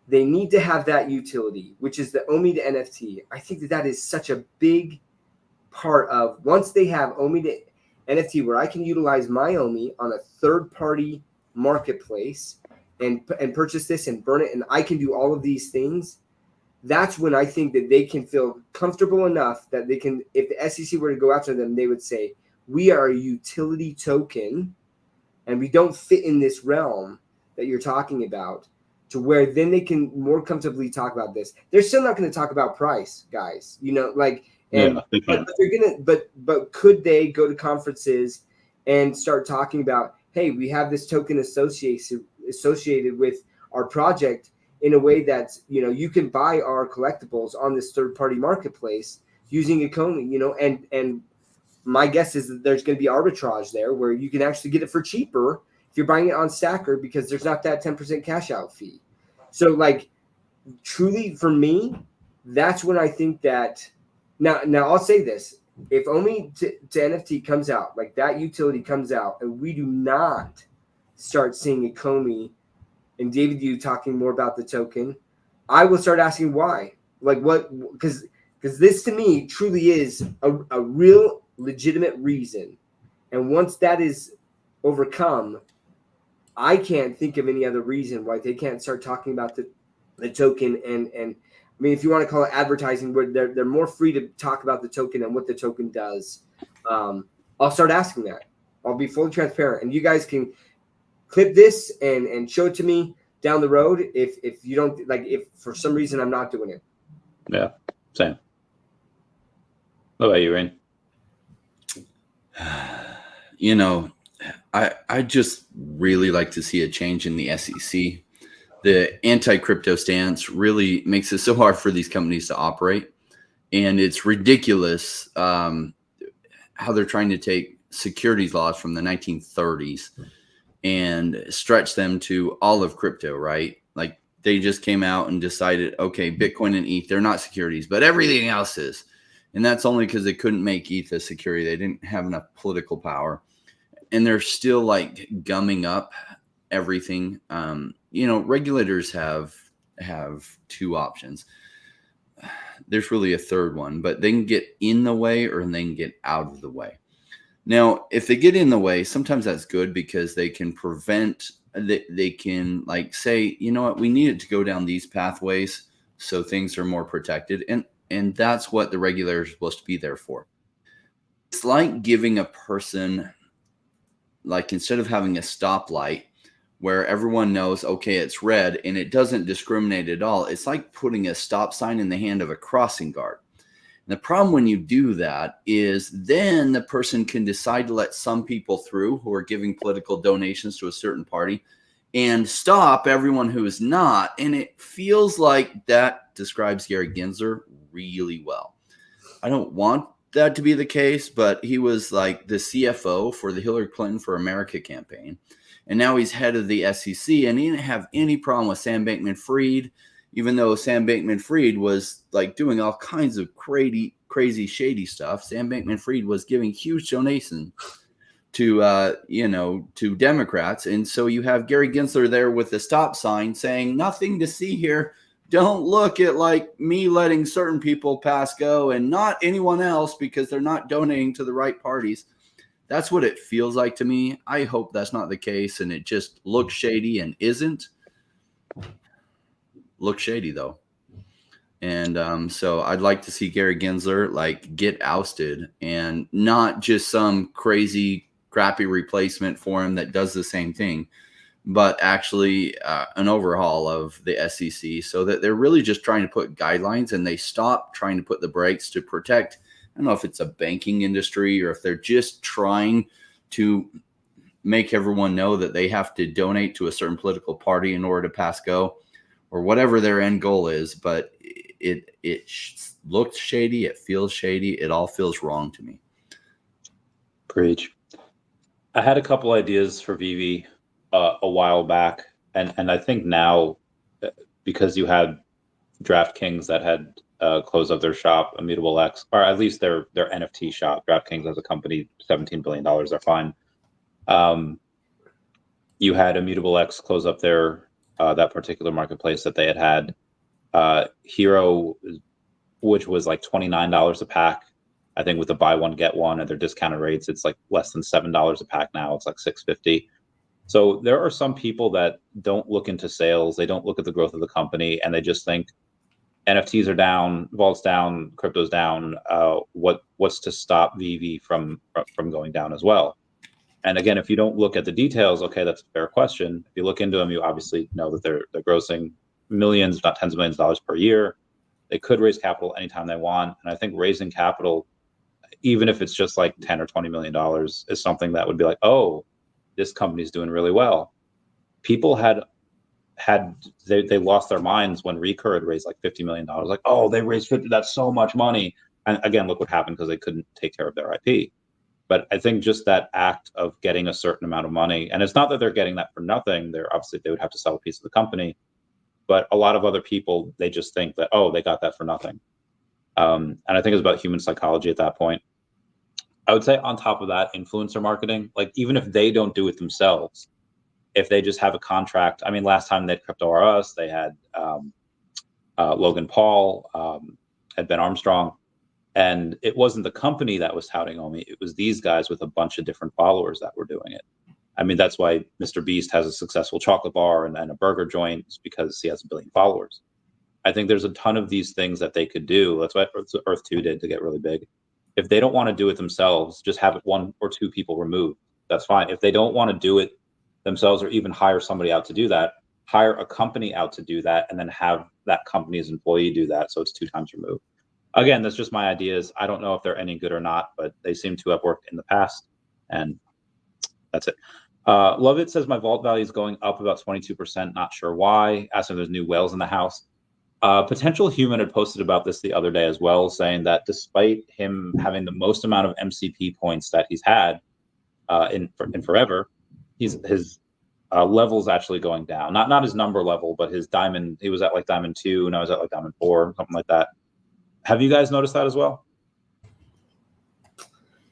they need to have that utility, which is the OMI to NFT. I think that is such a big part of, once they have OMI to NFT, where I can utilize my OMI on a third-party marketplace and purchase this and burn it, and I can do all of these things. That's when I think that they can feel comfortable enough that they can, if the SEC were to go after them, they would say, we are a utility token and we don't fit in this realm that you're talking about, to where then they can more comfortably talk about this. They're still not going to talk about price, guys, but could they go to conferences and start talking about, hey, we have this token associated with our project in a way that, you can buy our collectibles on this third-party marketplace using Ecomi, and my guess is that there's going to be arbitrage there where you can actually get it for cheaper if you're buying it on Stacker, because there's not that 10% cash out fee. So truly for me, that's when I think that now I'll say this. If OMI to NFT comes out, like that utility comes out, and we do not start seeing Ecomi and David, you talking more about the token, I will start asking why. Because this to me truly is a real legitimate reason. And once that is overcome, I can't think of any other reason why they can't start talking about the token. And I mean, if you want to call it advertising, where they're more free to talk about the token and what the token does. I'll start asking that. I'll be fully transparent, and you guys can clip this and show it to me down the road if you don't if for some reason I'm not doing it. Yeah, same. What about you, Rain? I just really like to see a change in the SEC. The anti-crypto stance really makes it so hard for these companies to operate. And it's ridiculous how they're trying to take securities laws from the 1930s and stretch them to all of crypto, right? Like, they just came out and decided, okay, Bitcoin and ETH, they're not securities, but everything else is. And that's only because they couldn't make ETH a security. They didn't have enough political power. And they're still gumming up everything. Regulators have two options. There's really a third one, but they can get in the way or they can get out of the way. Now, if they get in the way, sometimes that's good because they can prevent they can like say, you know what, we need it to go down these pathways so things are more protected. And that's what the regulator is supposed to be there for. It's like giving a person, like instead of having a stoplight where everyone knows, okay, it's red and it doesn't discriminate at all. It's like putting a stop sign in the hand of a crossing guard. And the problem when you do that is then the person can decide to let some people through who are giving political donations to a certain party and stop everyone who is not. And it feels like that describes Gary Gensler really well. I don't want that to be the case, but he was like the CFO for the Hillary Clinton for America campaign. And now he's head of the SEC, and he didn't have any problem with Sam Bankman-Fried, even though Sam Bankman-Fried was like doing all kinds of crazy, shady stuff. Sam Bankman-Fried was giving huge donations to, to Democrats. And so you have Gary Gensler there with the stop sign saying, nothing to see here. Don't look at like me letting certain people pass go and not anyone else because they're not donating to the right parties. That's what it feels like to me. I hope that's not the case and it just looks shady and isn't. Looks shady though. And so I'd like to see Gary Gensler like get ousted and not just some crazy crappy replacement for him that does the same thing, but actually an overhaul of the SEC so that they're really just trying to put guidelines and they stop trying to put the brakes to protect. I don't know if it's a banking industry or if they're just trying to make everyone know that they have to donate to a certain political party in order to pass go or whatever their end goal is. But it looks shady. It feels shady. It all feels wrong to me. Preach. I had a couple ideas for VeVe a while back. And I think now, because you had DraftKings that had closed up their shop, Immutable X, or at least their NFT shop. DraftKings as a company, $17 billion, they're fine. You had Immutable X close up their that particular marketplace that they had. Hero, which was like $29 a pack. I think with the buy one get one at their discounted rates, it's like less than $7 a pack now. It's like $6.50. So there are some people that don't look into sales. They don't look at the growth of the company, and they just think NFTs are down, vault's down, crypto's down. What's to stop VeVe from going down as well? And again, if you don't look at the details, okay, that's a fair question. If you look into them, you obviously know that they're grossing millions, if not tens of millions of dollars per year. They could raise capital anytime they want. And I think raising capital, even if it's just like $10 or $20 million, is something that would be like, oh, this company's doing really well. People they lost their minds when Recur had raised like $50 million. Like, oh, they raised 50, that's so much money. And again, look what happened because they couldn't take care of their IP. But I think just that act of getting a certain amount of money, and it's not that they're getting that for nothing. They would have to sell a piece of the company. But a lot of other people, they just think that, oh, they got that for nothing. And I think it's about human psychology at that point. I would say on top of that, influencer marketing, like even if they don't do it themselves, if they just have a contract. I mean, last time they had Crypto R Us, they had Logan Paul, had Ben Armstrong, and it wasn't the company that was touting OMI. It was these guys with a bunch of different followers that were doing it. I mean, that's why Mr. Beast has a successful chocolate bar and a burger joint, is because he has 1 billion followers. I think there's a ton of these things that they could do. That's what Earth 2 did to get really big. If they don't want to do it themselves, just have it 1 or 2 people removed. That's fine. If they don't want to do it themselves or even hire somebody out to do that, hire a company out to do that and then have that company's employee do that. So it's 2 times removed. Again, that's just my ideas. I don't know if they're any good or not, but they seem to have worked in the past. And that's it. Love It says my vault value is going up about 22%. Not sure why. Asked if there's new whales in the house. Potential Human had posted about this the other day as well, saying that despite him having the most amount of MCP points that he's had in forever, his level's actually going down. Not his number level, but his diamond. He was at like diamond 2, now he's at like diamond 4, something like that. Have you guys noticed that as well?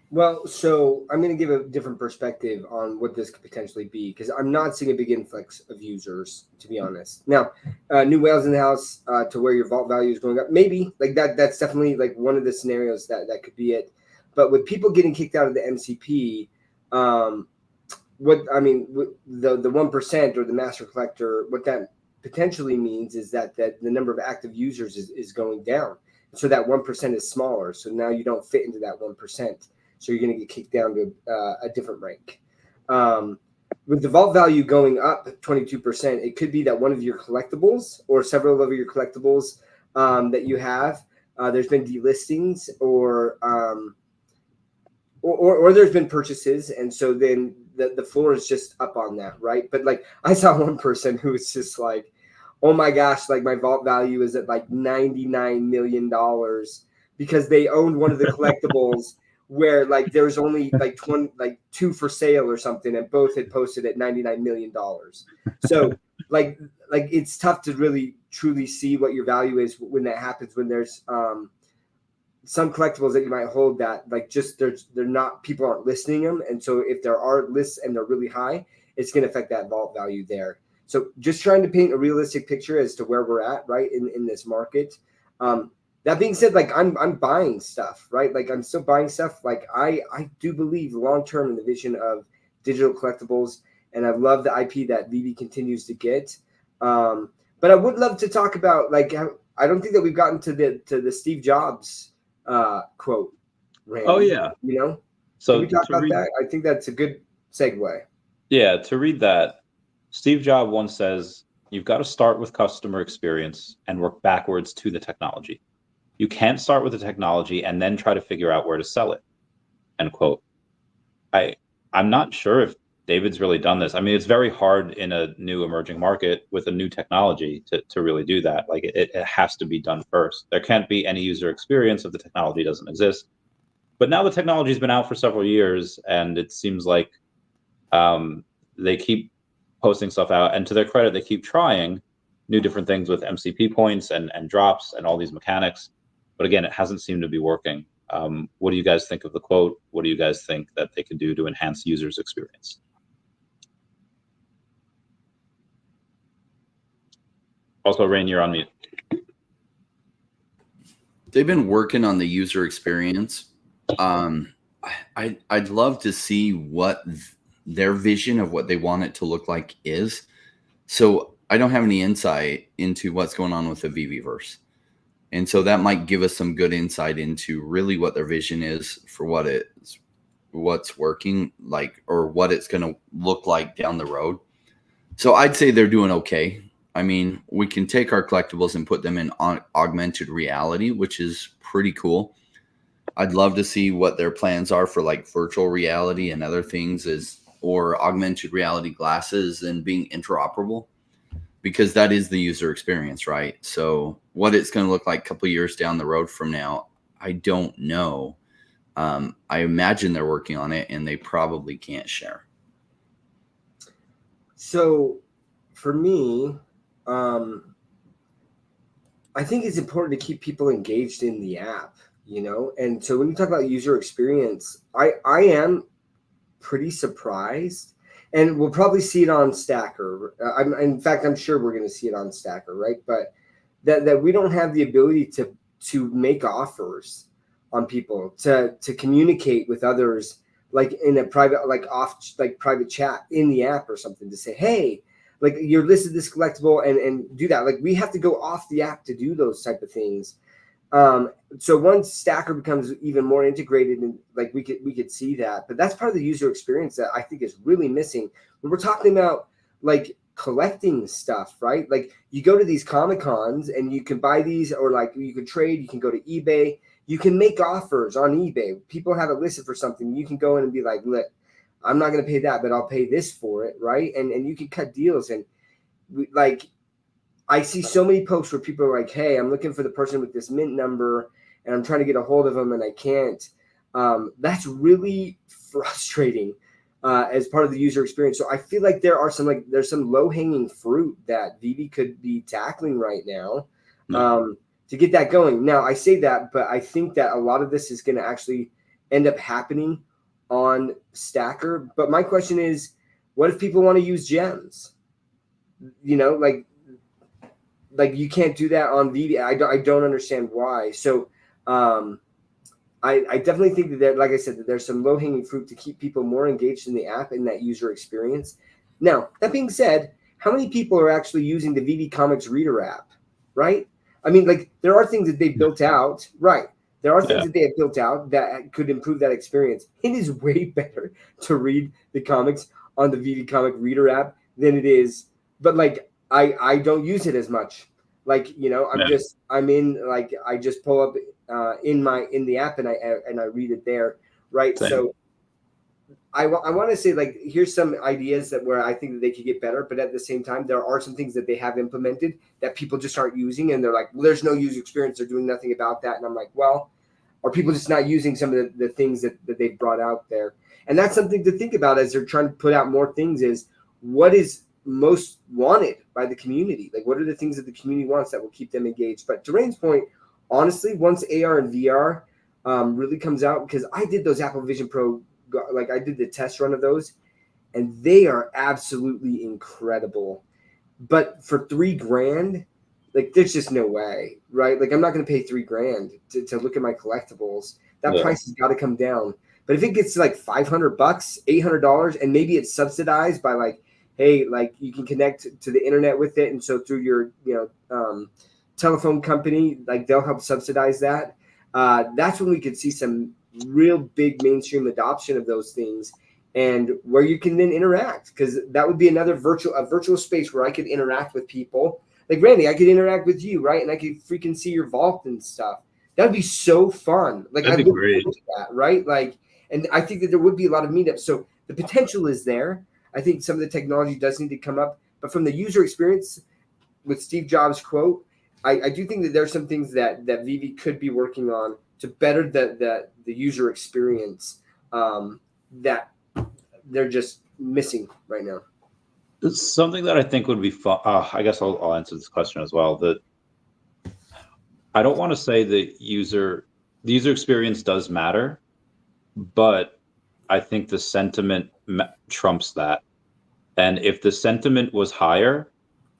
Well, so I'm going to give a different perspective on what this could potentially be, because I'm not seeing a big influx of users, to be honest. Now, new whales in the house to where your vault value is going up, maybe like that. That's definitely like one of the scenarios that could be it. But with people getting kicked out of the MCP, the 1% or the master collector, what that potentially means is that the number of active users is going down. So that 1% is smaller. So now you don't fit into that 1%. So you're going to get kicked down to a different rank. With the vault value going up 22%, it could be that one of your collectibles or several of your collectibles that you have, there's been delistings or there's been purchases, and so then the floor is just up on that, right? But like I saw one person who was just like, oh my gosh, like my vault value is at like $99 million because they owned one of the collectibles where like there was only like 2 for sale or something, and both had posted at $99 million. So like it's tough to really truly see what your value is when that happens, when there's some collectibles that you might hold that like just they're not, people aren't listing them, and so if there are lists and they're really high, it's going to affect that vault value there. So just trying to paint a realistic picture as to where we're at, right, in this market. That being said, like I'm buying stuff, right? Like I'm still buying stuff. Like I do believe long term in the vision of digital collectibles, and I love the IP that VeVe continues to get. But I would love to talk about like I don't think that we've gotten to the Steve Jobs quote. Randy, Oh yeah, you know. So can we talk about that? I think that's a good segue. Yeah, to read that, Steve Jobs once says, "You've got to start with customer experience and work backwards to the technology. You can't start with the technology and then try to figure out where to sell it." End quote. I'm not sure if David's really done this. I mean, it's very hard in a new emerging market with a new technology to really do that. Like it has to be done first. There can't be any user experience if the technology doesn't exist. But now the technology's been out for several years, and it seems like they keep posting stuff out. And to their credit, they keep trying new different things with MCP points and drops and all these mechanics. But again, it hasn't seemed to be working. What do you guys think of the quote? What do you guys think that they can do to enhance users' experience? Also, Rain, you're on mute. They've been working on the user experience. I'd love to see what their vision of what they want it to look like is. So I don't have any insight into what's going on with the VeVeverse. And so that might give us some good insight into really what their vision is for what's working like, or what it's going to look like down the road. So I'd say they're doing okay. I mean, we can take our collectibles and put them in augmented reality, which is pretty cool. I'd love to see what their plans are for like virtual reality and other things, or augmented reality glasses and being interoperable, because that is the user experience, right? So what it's going to look like a couple of years down the road from now, I don't know. I imagine they're working on it, and they probably can't share. So for me, I think it's important to keep people engaged in the app, you know? And so when you talk about user experience, I am pretty surprised, and we'll probably see it on Stacker. In fact, I'm sure we're going to see it on Stacker, right? But that we don't have the ability to make offers on people, to communicate with others, like in a private, private chat in the app or something, to say, hey, like you're listed this collectible, and do that. Like we have to go off the app to do those type of things. So once Stacker becomes even more integrated, and like we could see that, but that's part of the user experience that I think is really missing when we're talking about like collecting stuff, right? Like you go to these Comic-Cons and you can buy these, or like you can trade, you can go to eBay, you can make offers on eBay. People have it listed for something. You can go in and be like, look, I'm not going to pay that, but I'll pay this for it. Right. And you can cut deals. And like, I see so many posts where people are like, hey, I'm looking for the person with this mint number, and I'm trying to get a hold of them and I can't. That's really frustrating as part of the user experience. So I feel like there's some low hanging fruit that VeVe could be tackling right now to get that going. Now I say that, but I think that a lot of this is going to actually end up happening on Stacker. But my question is, what if people want to use gems? You know, like you can't do that on VeVe. I don't understand why. So I definitely think that there, like I said, that there's some low-hanging fruit to keep people more engaged in the app and that user experience. Now, that being said, how many people are actually using the VeVe Comics Reader app, right? I mean, like, there are things that they've built out, right? There are things that they have built out that could improve that experience. It is way better to read the comics on the VeVe Comic Reader app than it is, but like, I don't use it as much. Like, you know, I just pull up in the app and I read it there, right? Same. So I want to say, like, here's some ideas that where I think that they could get better, but at the same time, there are some things that they have implemented that people just aren't using, and they're like, well, there's no user experience, they're doing nothing about that, and I'm like, well, are people just not using some of the things that they've brought out there? And that's something to think about as they're trying to put out more things, is what is most wanted by the community? Like, what are the things that the community wants that will keep them engaged? But to Rain's point, honestly, once AR and VR really comes out, because I did those Apple Vision Pro, like I did the test run of those, and they are absolutely incredible. But for $3,000, like, there's just no way, right? Like, I'm not going to pay $3,000 to look at my collectibles. That price has got to come down. But if it gets to like $500, $800, and maybe it's subsidized by like, hey, like you can connect to the internet with it, and so through your telephone company, like they'll help subsidize that. That's when we could see some real big mainstream adoption of those things, and where you can then interact, because that would be another virtual space where I could interact with people. Like, Randy, I could interact with you, right? And I could freaking see your vault and stuff. That would be so fun. Like, I'd look forward to that, right? Like, and I think that there would be a lot of meetups. So the potential is there. I think some of the technology does need to come up, but from the user experience, with Steve Jobs' quote, I do think that there's some things that VeVe could be working on to better the user experience that they're just missing right now. It's something that I think would be fun. I guess I'll answer this question as well. That I don't want to say the user experience does matter, but I think the sentiment trumps that. And if the sentiment was higher,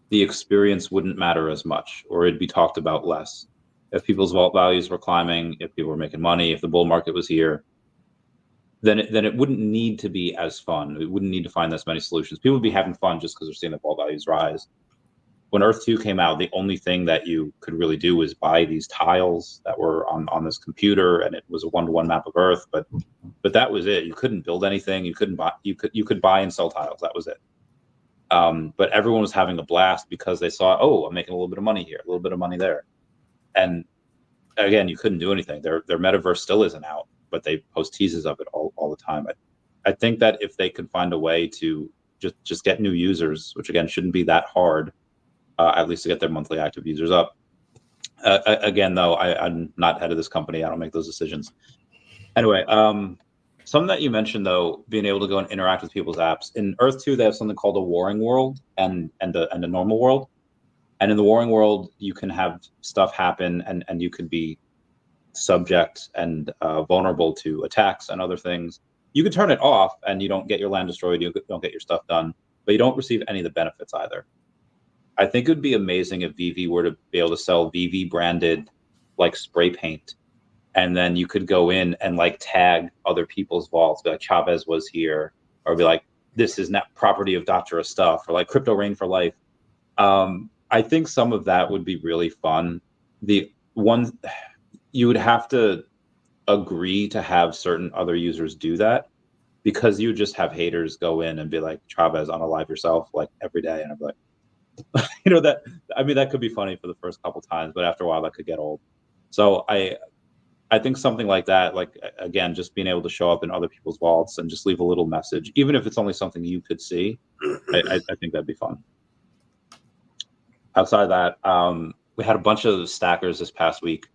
the experience wouldn't matter as much, or it'd be talked about less. If people's vault values were climbing, if people were making money, if the bull market was here, then it wouldn't need to be as fun. It wouldn't need to find this many solutions. People would be having fun just because they're seeing the vault values rise. When Earth 2 came out, the only thing that you could really do was buy these tiles that were on this computer, and it was a 1-to-1 map of Earth. But that was it. You couldn't build anything. You couldn't buy. You could buy and sell tiles. That was it. But everyone was having a blast because they saw, oh, I'm making a little bit of money here, a little bit of money there. And again, you couldn't do anything. Their metaverse still isn't out, but they post teases of it all the time. I think that if they could find a way to just get new users, which again shouldn't be that hard, at least to get their monthly active users up. Again, though, I'm not head of this company. I don't make those decisions. Anyway, something that you mentioned, though, being able to go and interact with people's apps. In Earth 2, they have something called a warring world and a normal world. And in the warring world, you can have stuff happen, and you can be subject and vulnerable to attacks and other things. You can turn it off, and you don't get your land destroyed. You don't get your stuff done, but you don't receive any of the benefits either. I think it would be amazing if VeVe were to be able to sell VeVe branded like spray paint, and then you could go in and like tag other people's vaults, be like Chavez was here, or be like, this is not property of Dr. Stuff, or like Crypto Rain for life. I think some of that would be really fun. The one, you would have to agree to have certain other users do that, because you just have haters go in and be like, Chavez, unalive yourself like every day. And I'm like, that could be funny for the first couple times, but after a while that could get old. So I think something like that, like, again, just being able to show up in other people's vaults and just leave a little message, even if it's only something you could see, I think that'd be fun. Outside of that, we had a bunch of stackers this past week.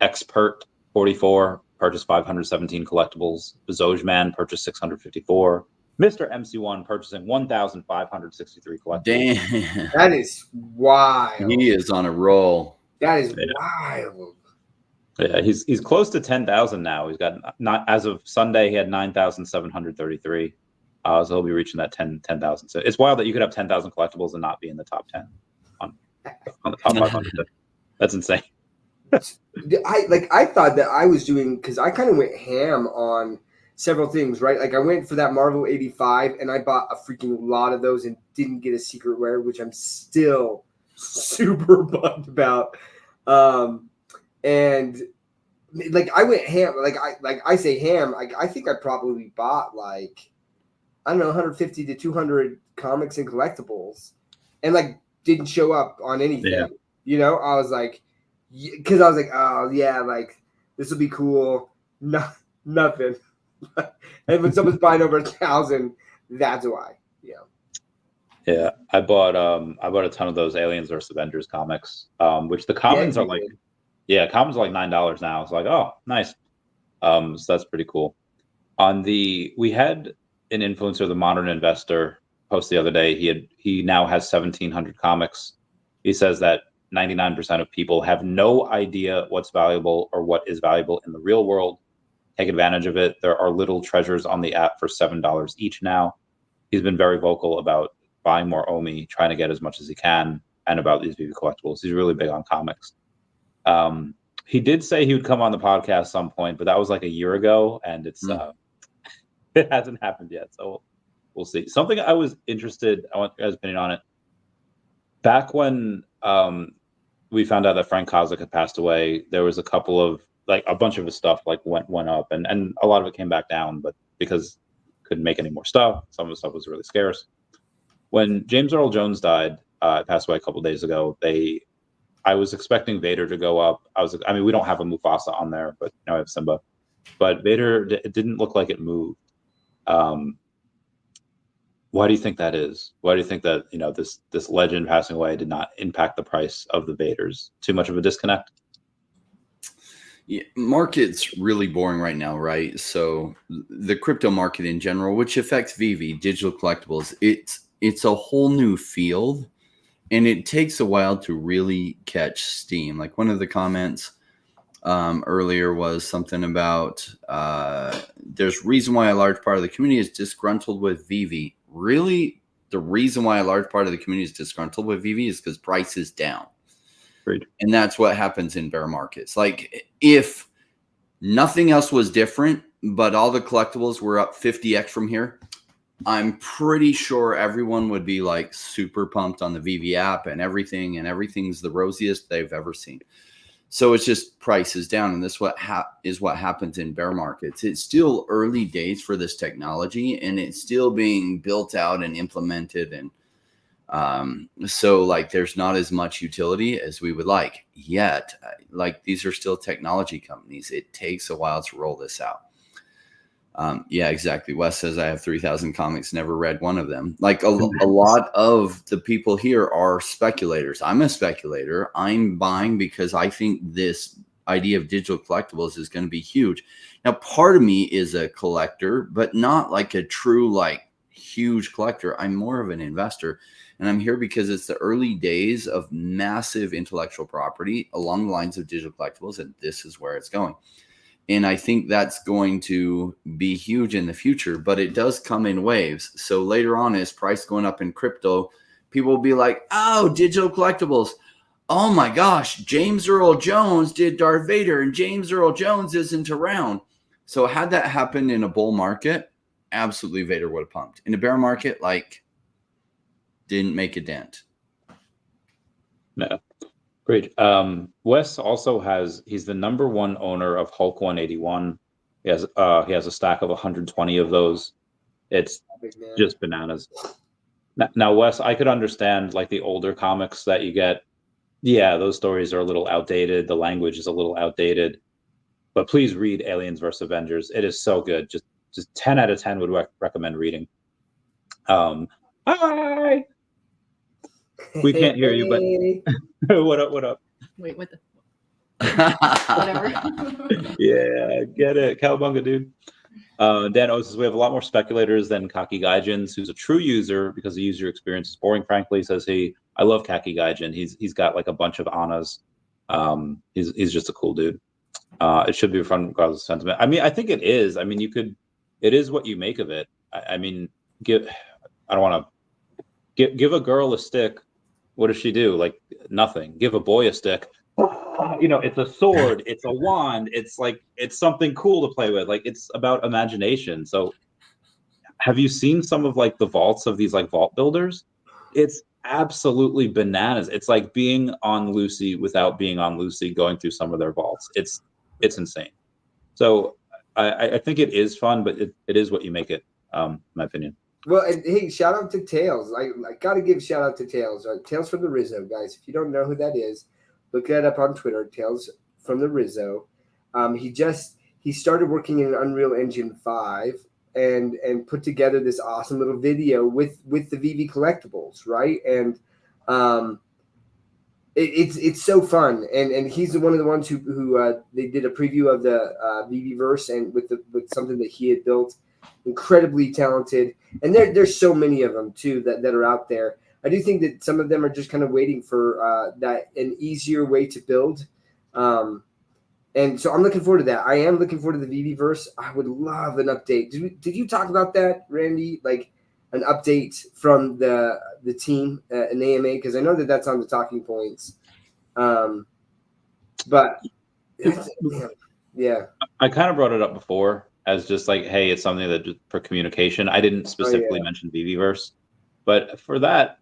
Expert 44 purchased 517 collectibles. Bezoj Man purchased 654. Mr. MC1 purchasing 1,563 collectibles. Damn. That is wild. He is on a roll. That is wild. Yeah, he's close to 10,000 now. He's got, not as of Sunday, he had 9,733. So he'll be reaching that 10,000. So it's wild that you could have 10,000 collectibles and not be in the top 10 on the top 500. That's insane. I thought that I was doing, because I kind of went ham on several things, right? Like I went for that Marvel 85 and I bought a freaking lot of those and didn't get a secret rare, which I'm still super bummed about. And like I went ham, like I say ham, I think I probably bought like, I don't know, 150 to 200 comics and collectibles, and like didn't show up on anything. Yeah. You know, I was like, because I was like, oh yeah, like this will be cool. No, nothing. And when someone's buying over 1,000, that's why. Yeah. Yeah, I bought a ton of those Aliens vs Avengers comics, which the commons are like, commons are like $9 now. It's like, oh, nice. So that's pretty cool. We had an influencer, the Modern Investor, post the other day. He now has 1,700 comics. He says that 99% of people have no idea what's valuable or what is valuable in the real world. Take advantage of it. There are little treasures on the app for $7 each now. He's been very vocal about buying more OMI, trying to get as much as he can, and about these VeVe collectibles. He's really big on comics. He did say he would come on the podcast at some point, but that was like a year ago, and it hasn't happened yet. So we'll see. Something I was interested, I want your guys' opinion on it. Back when we found out that Frank Kozak had passed away, there was a couple of, like, a bunch of his stuff like went up, and a lot of it came back down, but because couldn't make any more stuff, some of the stuff was really scarce. When James Earl Jones died, passed away a couple of days ago, I was expecting Vader to go up. I mean, we don't have a Mufasa on there, but now we have Simba. But Vader, it didn't look like it moved. Why do you think that is? Why do you think that, this legend passing away did not impact the price of the Vaders? Too much of a disconnect? Yeah, market's really boring right now, right? So the crypto market in general, which affects VeVe, digital collectibles, it's a whole new field, and it takes a while to really catch steam. Like one of the comments earlier was something about there's reason why a large part of the community is disgruntled with VeVe. Really, the reason why a large part of the community is disgruntled with VeVe is because price is down. Great. And that's what happens in bear markets. Like if nothing else was different, but all the collectibles were up 50x from here, I'm pretty sure everyone would be like super pumped on the VeVe app and everything's the rosiest they've ever seen. So it's just price is down, and this is what happens in bear markets. It's still early days for this technology, and it's still being built out and implemented, and so like there's not as much utility as we would like yet. Like these are still technology companies. It takes a while to roll this out. Yeah, exactly. Wes says I have 3,000 comics, never read one of them. Like a lot of the people here are speculators. I'm a speculator. I'm buying because I think this idea of digital collectibles is going to be huge. Now, part of me is a collector, but not like a true, like huge collector. I'm more of an investor, and I'm here because it's the early days of massive intellectual property along the lines of digital collectibles, and this is where it's going. And I think that's going to be huge in the future, but it does come in waves. So later on, as price going up in crypto, people will be like, oh, digital collectibles. Oh my gosh, James Earl Jones did Darth Vader and James Earl Jones isn't around. So had that happened in a bull market, absolutely Vader would have pumped. In a bear market, like didn't make a dent. No. Great. Wes also he's the number one owner of Hulk 181. He has a stack of 120 of those. It's just bananas. Now, Wes, I could understand like the older comics that you get. Yeah, those stories are a little outdated. The language is a little outdated. But please read Aliens vs. Avengers. It is so good. Just 10 out of 10 would recommend reading. Hi. We can't hear you, but what up? Wait, what the? Whatever. Yeah, get it. Cowabunga, dude. Dan O says, we have a lot more speculators than Kaki Gaijins, who's a true user because the user experience is boring, frankly, says he. I love Kaki Gaijin. He's got like a bunch of Anas. He's just a cool dude. It should be fun regardless of sentiment. I mean, I think it is. I mean, it is what you make of it. I mean, I don't want to give a girl a stick. What does she do? Like nothing. Give a boy a stick. it's a sword, it's a wand, it's like it's something cool to play with. Like it's about imagination. So have you seen some of like the vaults of these like vault builders? It's absolutely bananas. It's like being on Lucy without being on Lucy, going through some of their vaults. It's insane. So I think it is fun, but it is what you make it, in my opinion. Well, and hey, shout out to Tails. I got to give shout out to Tails. Right? Tails from the Rizzo, guys. If you don't know who that is, look that up on Twitter. Tails from the Rizzo. He started working in Unreal Engine 5 and put together this awesome little video with the VeVe collectibles, right? And it's so fun. And he's one of the ones who they did a preview of the VeVe verse and with something that he had built. Incredibly talented, and there's so many of them too that are out there. I do think that some of them are just kind of waiting for an easier way to build, and so I'm looking forward to that. I am looking forward to the VeVe verse. I would love an update. Did you talk about that, Randy? Like an update from the team in AMA, because I know that that's on the talking points. But yeah, I kind of brought it up before as just like, hey, it's something that just for communication. I didn't specifically mention VeVeverse, but for that,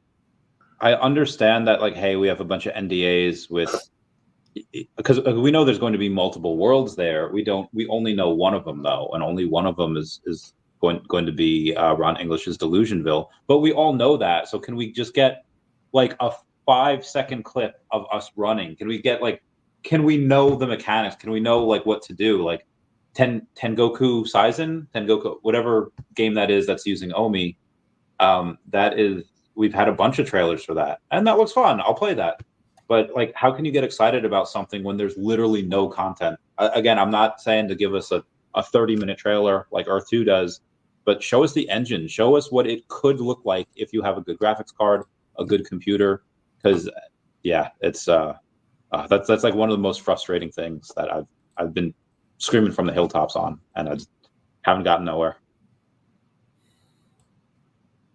I understand that like, hey, we have a bunch of NDAs with, because we know there's going to be multiple worlds there. We only know one of them though, and only one of them is going to be Ron English's Delusionville. But we all know that. So can we just get like a 5-second clip of us running? Can we know the mechanics? Can we know like what to do? Like Tengoku Saizen, Tengoku, whatever game that is that's using OMI. We've had a bunch of trailers for that, and that looks fun. I'll play that. But like, how can you get excited about something when there's literally no content? Again, I'm not saying to give us a 30-minute trailer like Earth 2 does, but show us the engine. Show us what it could look like if you have a good graphics card, a good computer. Because yeah, it's that's like one of the most frustrating things that I've been screaming from the hilltops on, and I just haven't gotten nowhere.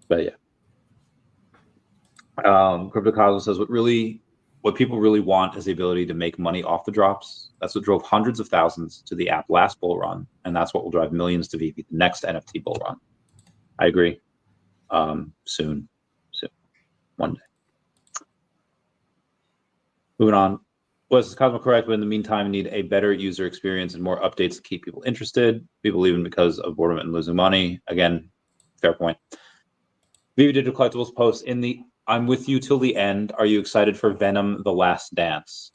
But yeah. CryptoCosmos says what people really want is the ability to make money off the drops. That's what drove hundreds of thousands to the app last bull run, and that's what will drive millions to VeVe the next NFT bull run. I agree. Soon, one day. Moving on. Was Cosmo correct? But in the meantime, need a better user experience and more updates to keep people interested. People leaving because of boredom and losing money. Again, fair point. VeVe Digital Collectibles posts in the I'm with you till the end. Are you excited for Venom: The Last Dance?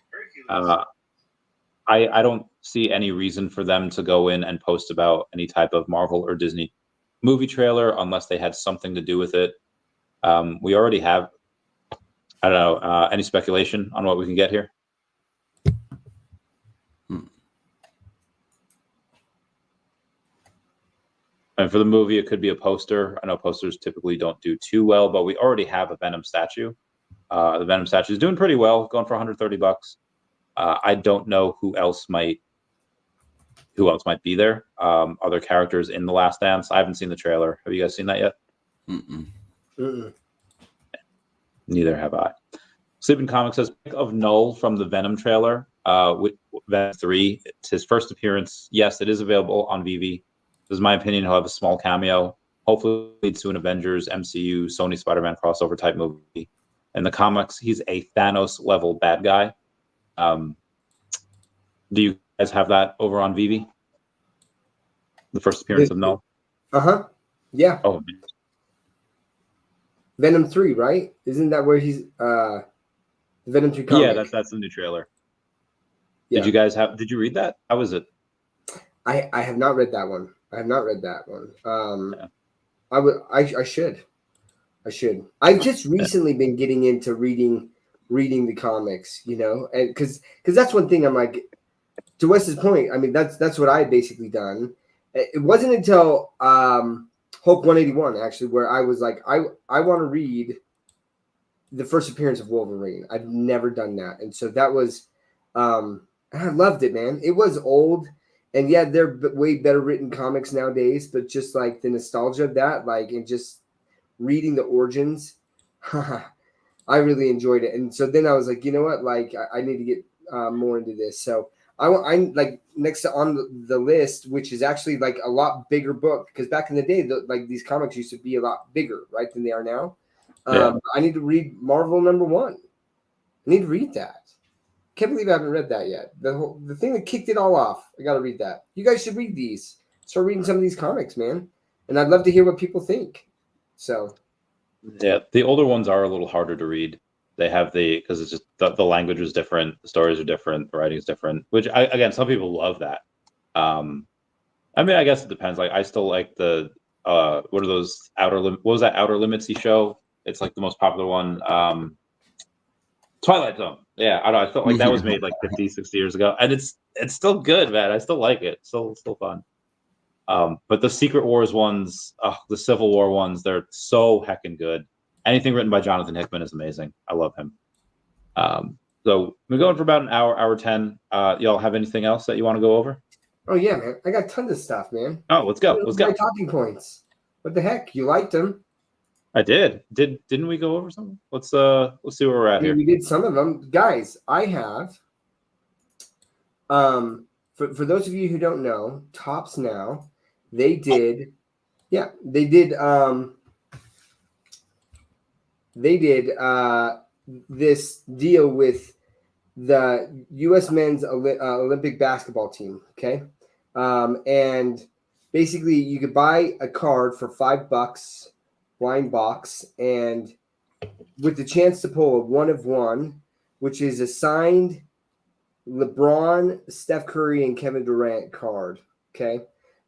I don't see any reason for them to go in and post about any type of Marvel or Disney movie trailer unless they had something to do with it. We already have, I don't know, any speculation on what we can get here? And for the movie, it could be a poster. I know posters typically don't do too well, but we already have a Venom statue. The Venom statue is doing pretty well, going for $130. I don't know who else might be there. Other characters in The Last Dance. I haven't seen the trailer. Have you guys seen that yet? Neither have I. Sleeping Comics says, pick of Null from the Venom trailer. With Venom 3, it's his first appearance. Yes, it is available on VeVe. This is my opinion. He'll have a small cameo. Hopefully leads to an Avengers, MCU, Sony Spider-Man crossover type movie. In the comics, he's a Thanos level bad guy. Do you guys have that over on VeVe? The first appearance of Null? Yeah. Oh, Venom 3, right? Isn't that where he's Venom 3 comic? Yeah, that's the new trailer. Yeah. Did you read that? How was it? I have not read that one. Yeah. I should. I've just recently been getting into reading the comics, and because that's one thing I'm like, to Wes's point, I mean that's what I had basically done. It wasn't until Hulk 181 actually where I was like, I want to read the first appearance of Wolverine. I've never done that, and so that was I loved it, man. It was old. And yeah, they're way better written comics nowadays, but just like the nostalgia of that, like, and just reading the origins, I really enjoyed it. And so then I was like, you know what? Like, I need to get more into this. So I'm like next on the list, which is actually like a lot bigger book, because back in the day, like these comics used to be a lot bigger, right, than they are now. I need to read Marvel #1. I need to read that. Can't believe I haven't read that yet. The thing that kicked it all off. I got to read that. You guys should read these. Start reading some of these comics, man. And I'd love to hear what people think. So, yeah, the older ones are a little harder to read. They have because it's just the language is different, the stories are different, the writing is different. Which again, some people love that. I mean, I guess it depends. Like, I still like the what are those what was that Outer Limitsy show? It's like the most popular one. Twilight Zone. Yeah, I don't know. I felt like that was made like 50, 60 years ago. And it's still good, man. I still like it. Still fun. But the Secret Wars ones, the Civil War ones, they're so heckin' good. Anything written by Jonathan Hickman is amazing. I love him. So we're going for about an hour 10. Y'all have anything else that you want to go over? oh yeah, man. I got tons of stuff, man. Oh, let's go. Let's go. My talking points. What the heck? You liked them? I did. Didn't we go over something? Let's see where we're at here. We did some of them, guys. I have. For those of you who don't know, Tops Now, they did this deal with the U.S. men's Olympic basketball team. Okay, and basically you could buy a card for $5, blind box, and with the chance to pull a 1 of 1, which is a signed LeBron, Steph Curry, and Kevin Durant card. Okay,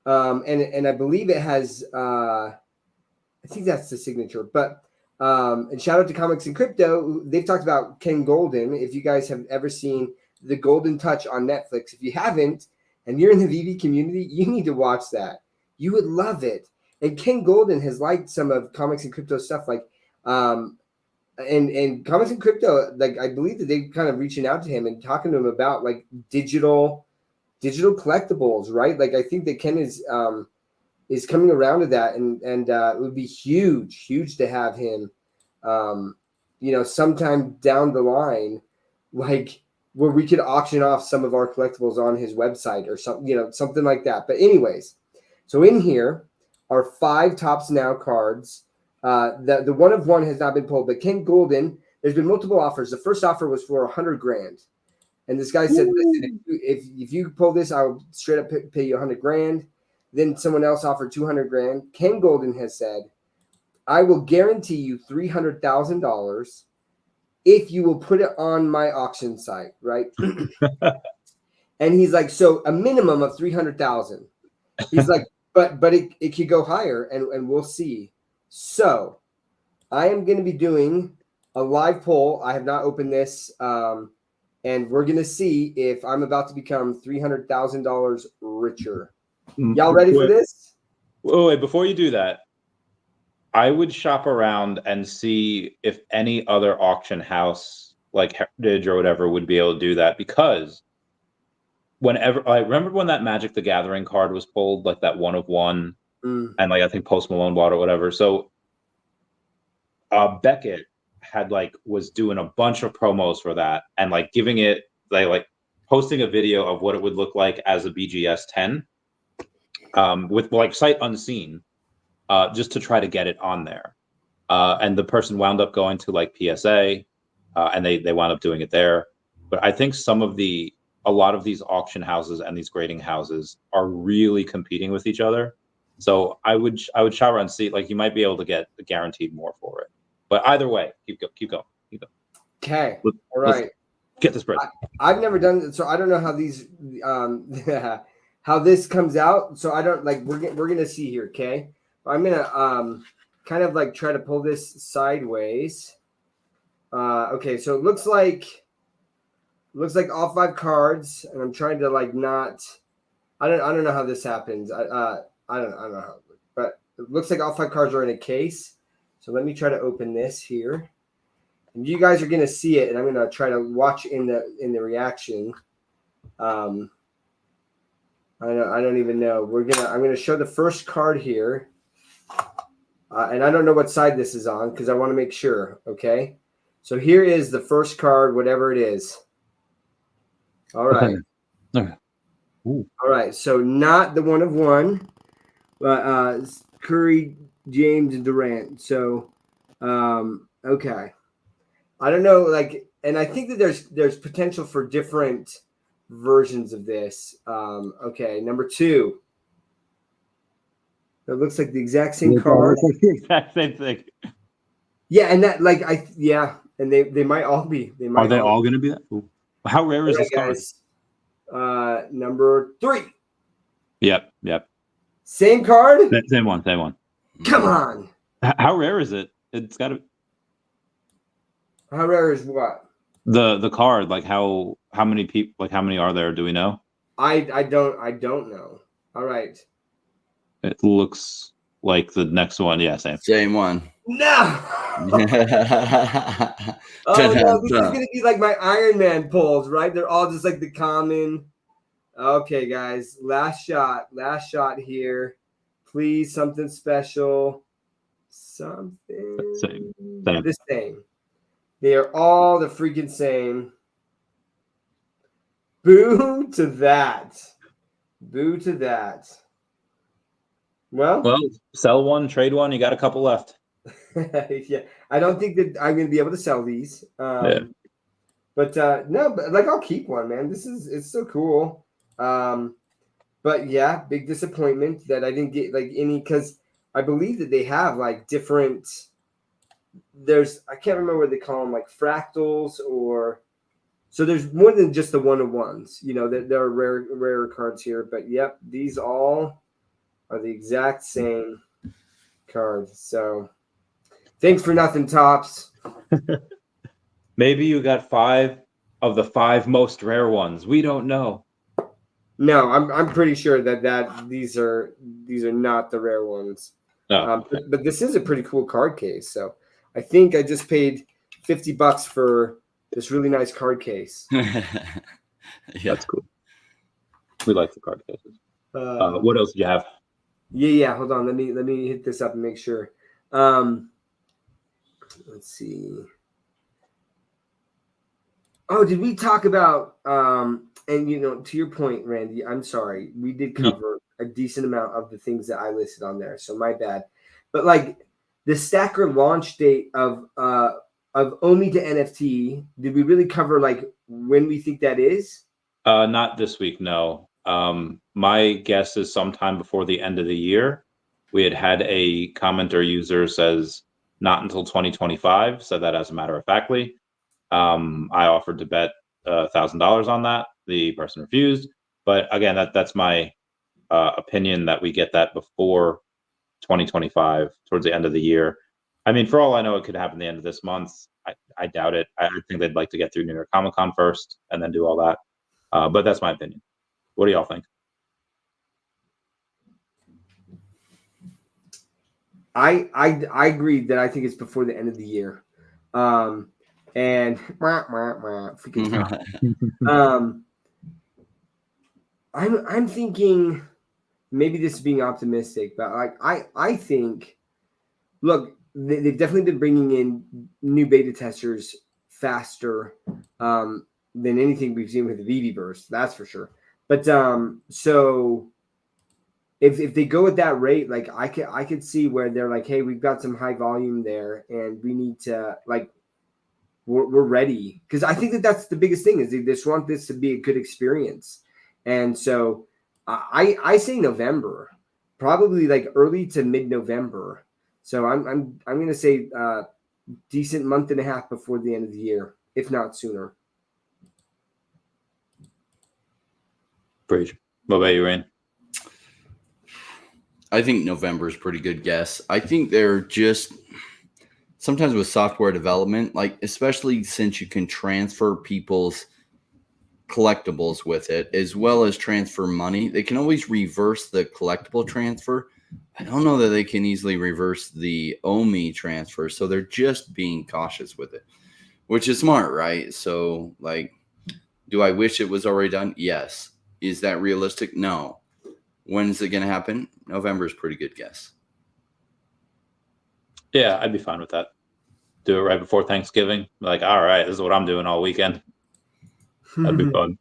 and I believe it has. I think that's the signature, but. And shout out to Comics and Crypto. They've talked about Ken Golden. If you guys have ever seen The Golden Touch on Netflix, if you haven't, and you're in the VeVe community, you need to watch that. You would love it. And Ken Golden has liked some of Comics and Crypto stuff, like, and Comics and Crypto. Like, I believe that they're kind of reaching out to him and talking to him about like digital collectibles, right? Like, I think that Ken is coming around to that, and it would be huge to have him, sometime down the line, like where we could auction off some of our collectibles on his website or something, something like that. But anyways, so in here are 5 Tops Now cards. The 1 of 1 has not been pulled, but Ken Golden, there's been multiple offers. The first offer was for $100,000, and this guy said, listen, if you pull this, I'll straight up pay you $100,000. Then someone else offered $200,000. Ken Golden has said, I will guarantee you $300,000 if you will put it on my auction site, right? And he's like, so a minimum of $300,000. He's like, but it could go higher, and we'll see. So I am going to be doing a live poll. I have not opened this, and we're going to see if I'm about to become $300,000 richer. Y'all ready for this? Wait, before you do that, I would shop around and see if any other auction house like Heritage or whatever would be able to do that, because whenever I remember when that Magic the Gathering card was pulled, like that 1 of 1, and like I think Post Malone bought or whatever. So Beckett was doing a bunch of promos for that and like giving it like posting a video of what it would look like as a BGS 10. With like sight unseen, just to try to get it on there. And the person wound up going to like PSA, and they wound up doing it there. But I think a lot of these auction houses and these grading houses are really competing with each other. So I would shop around and see, like, you might be able to get guaranteed more for it. But either way, keep going. Okay. All right. Let's get this bread. I've never done it, so I don't know how these how this comes out. So I don't like we're gonna see here, okay? I'm gonna kind of like try to pull this sideways. Okay, so it looks like all 5 cards, and I'm trying to like not. I don't know how this happens. I don't know how, but it looks like all 5 cards are in a case. So let me try to open this here, and you guys are gonna see it, and I'm gonna try to watch in the reaction. I don't even know. I'm gonna show the first card here, and I don't know what side this is on because I want to make sure. Okay, so here is the first card, whatever it is. All right. Okay. Ooh. All right. So not the one of one, but Curry, James, and Durant. So, okay. I don't know, and I think that there's potential for different versions of this. Okay, number 2. It looks like the exact same card. The exact same thing. Yeah, and that and they might all be. They might Are they all going to be that? Ooh. How rare is this card? Guys. Number 3. Yep. Same card? Same one. Come on. How rare is it? It's got to. How rare is what? The card, like how many people, like how many are there? Do we know? I don't know. All right. It looks like the next one. Yeah, Same one. No. Oh no, this is gonna be like my Iron Man pulls, right? They're all just like the common. Okay, guys, last shot here. Please, something special. Something Same. The same. They are all the freaking same. Boo to that. Well, sell one, trade one. You got a couple left. yeah, I don't think that I'm going to be able to sell these. Yeah. But no, but like I'll keep one, man. It's so cool. But yeah, big disappointment that I didn't get like any, because I believe that they have like different. I can't remember what they call them, like fractals, or so there's more than just the one-of-ones. You know, there are rarer cards here, but yep, these all are the exact same card. So thanks for nothing, Tops. Maybe you got 5 of the 5 most rare ones. We don't know. No, I'm pretty sure that these are not the rare ones. Oh. But this is a pretty cool card case. So I think I just paid $50 for this really nice card case. Yeah, that's cool. We like the card cases. What else do you have? Yeah. Hold on. Let me hit this up and make sure. Let's see. Oh, did we talk about and to your point, Randy, I'm sorry, we did cover a decent amount of the things that I listed on there, so my bad. But like the stacker launch date of OMI to NFT, did we really cover like when we think that is? Not this week, no. My guess is sometime before the end of the year. We had a commenter user says not until 2025, said that as a matter of factly. I offered to bet $1,000 on that. The person refused, but again, that's my opinion that we get that before 2025, towards the end of the year. I mean, for all I know, it could happen the end of this month. I doubt it. I think they'd like to get through New York Comic Con first and then do all that. But that's my opinion. What do y'all think? I agree that I think it's before the end of the year. And I'm thinking maybe this is being optimistic, but like I think, look, they've definitely been bringing in new beta testers faster than anything we've seen with the VeVe burst, that's for sure. But so if they go at that rate, like I could see where they're like, hey, we've got some high volume there, and we need to like we're ready, because I think that's the biggest thing is they just want this to be a good experience, and so I say November, probably like early to mid-November. So I'm going to say decent month and a half before the end of the year, if not sooner. Preach. What about you, Rain? I think November is a pretty good guess. I think they're just sometimes with software development, like especially since you can transfer people's collectibles with it as well as transfer money, they can always reverse the collectible transfer. I don't know that they can easily reverse the OMI transfer, so they're just being cautious with it, which is smart, right? So like, do I wish it was already done? Yes. Is that realistic? No. When is it going to happen? November is a pretty good guess. Yeah, I'd be fine with that. Do it right before Thanksgiving. Like, all right, this is what I'm doing all weekend. That'd be fun.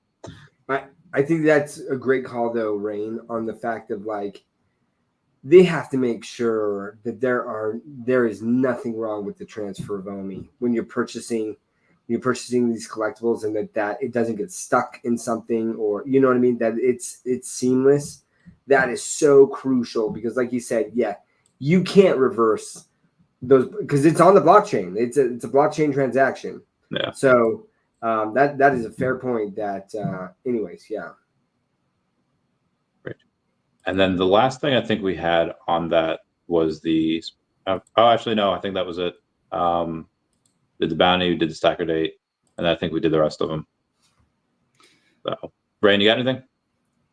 I think that's a great call though, Rain, on the fact of like they have to make sure that there is nothing wrong with the transfer of OMI when you're purchasing these collectibles, and that it doesn't get stuck in something, or you know what I mean, that it's seamless. That is so crucial because like you said, yeah, you can't reverse those because it's on the blockchain. It's a blockchain transaction. Yeah. So that is a fair point. That anyways, yeah. Great. And then the last thing I think we had on that was the actually no, I think that was it. Did the bounty, we did the stacker date, and I think we did the rest of them. So, Brain, you got anything?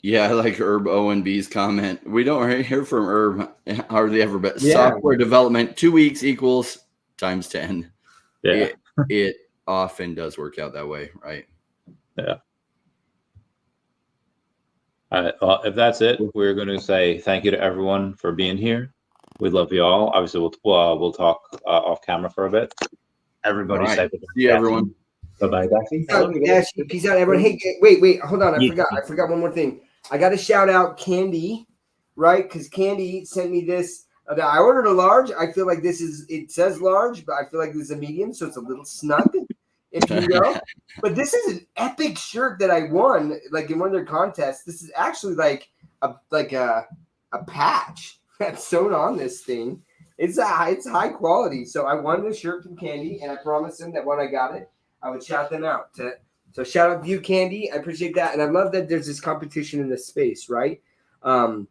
Yeah, I like Herb O&B's comment. We don't hear from Herb hardly ever, but Yeah. software development 2 weeks equals times 10. Yeah. It often does work out that way, right? Yeah. All right. Well, if that's it, we're going to say thank you to everyone for being here. We love you all. Obviously, we'll talk off camera for a bit. Everybody say See you, everyone. Bye-bye, Daffy. Peace out, everyone. Hey, wait, hold on. I forgot one more thing. I got to shout out Candy, right? Because Candy sent me this. I ordered a large. I feel like it says large, but I feel like this is a medium, so it's a little snug, if you will. But this is an epic shirt that I won, like in one of their contests. This is actually like a patch that's sewn on this thing. It's high quality. So I won this shirt from Candy, and I promised them that when I got it, I would shout them out. So shout out to you, Candy. I appreciate that, and I love that there's this competition in this space, right? And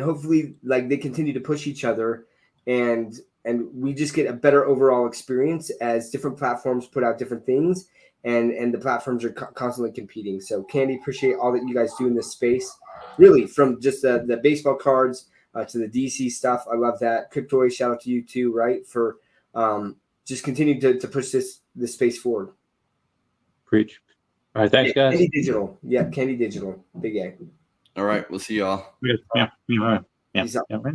hopefully, like they continue to push each other, and we just get a better overall experience as different platforms put out different things, and the platforms are constantly competing. So Candy, appreciate all that you guys do in this space. Really, from just the baseball cards to the DC stuff. I love that. Cryptoid, shout out to you too, right? For just continuing to push this space forward. Preach. All right, thanks, guys. Candy Digital. Yeah, Candy Digital. Big A. All right, we'll see y'all. Yeah. Peace out. Yeah.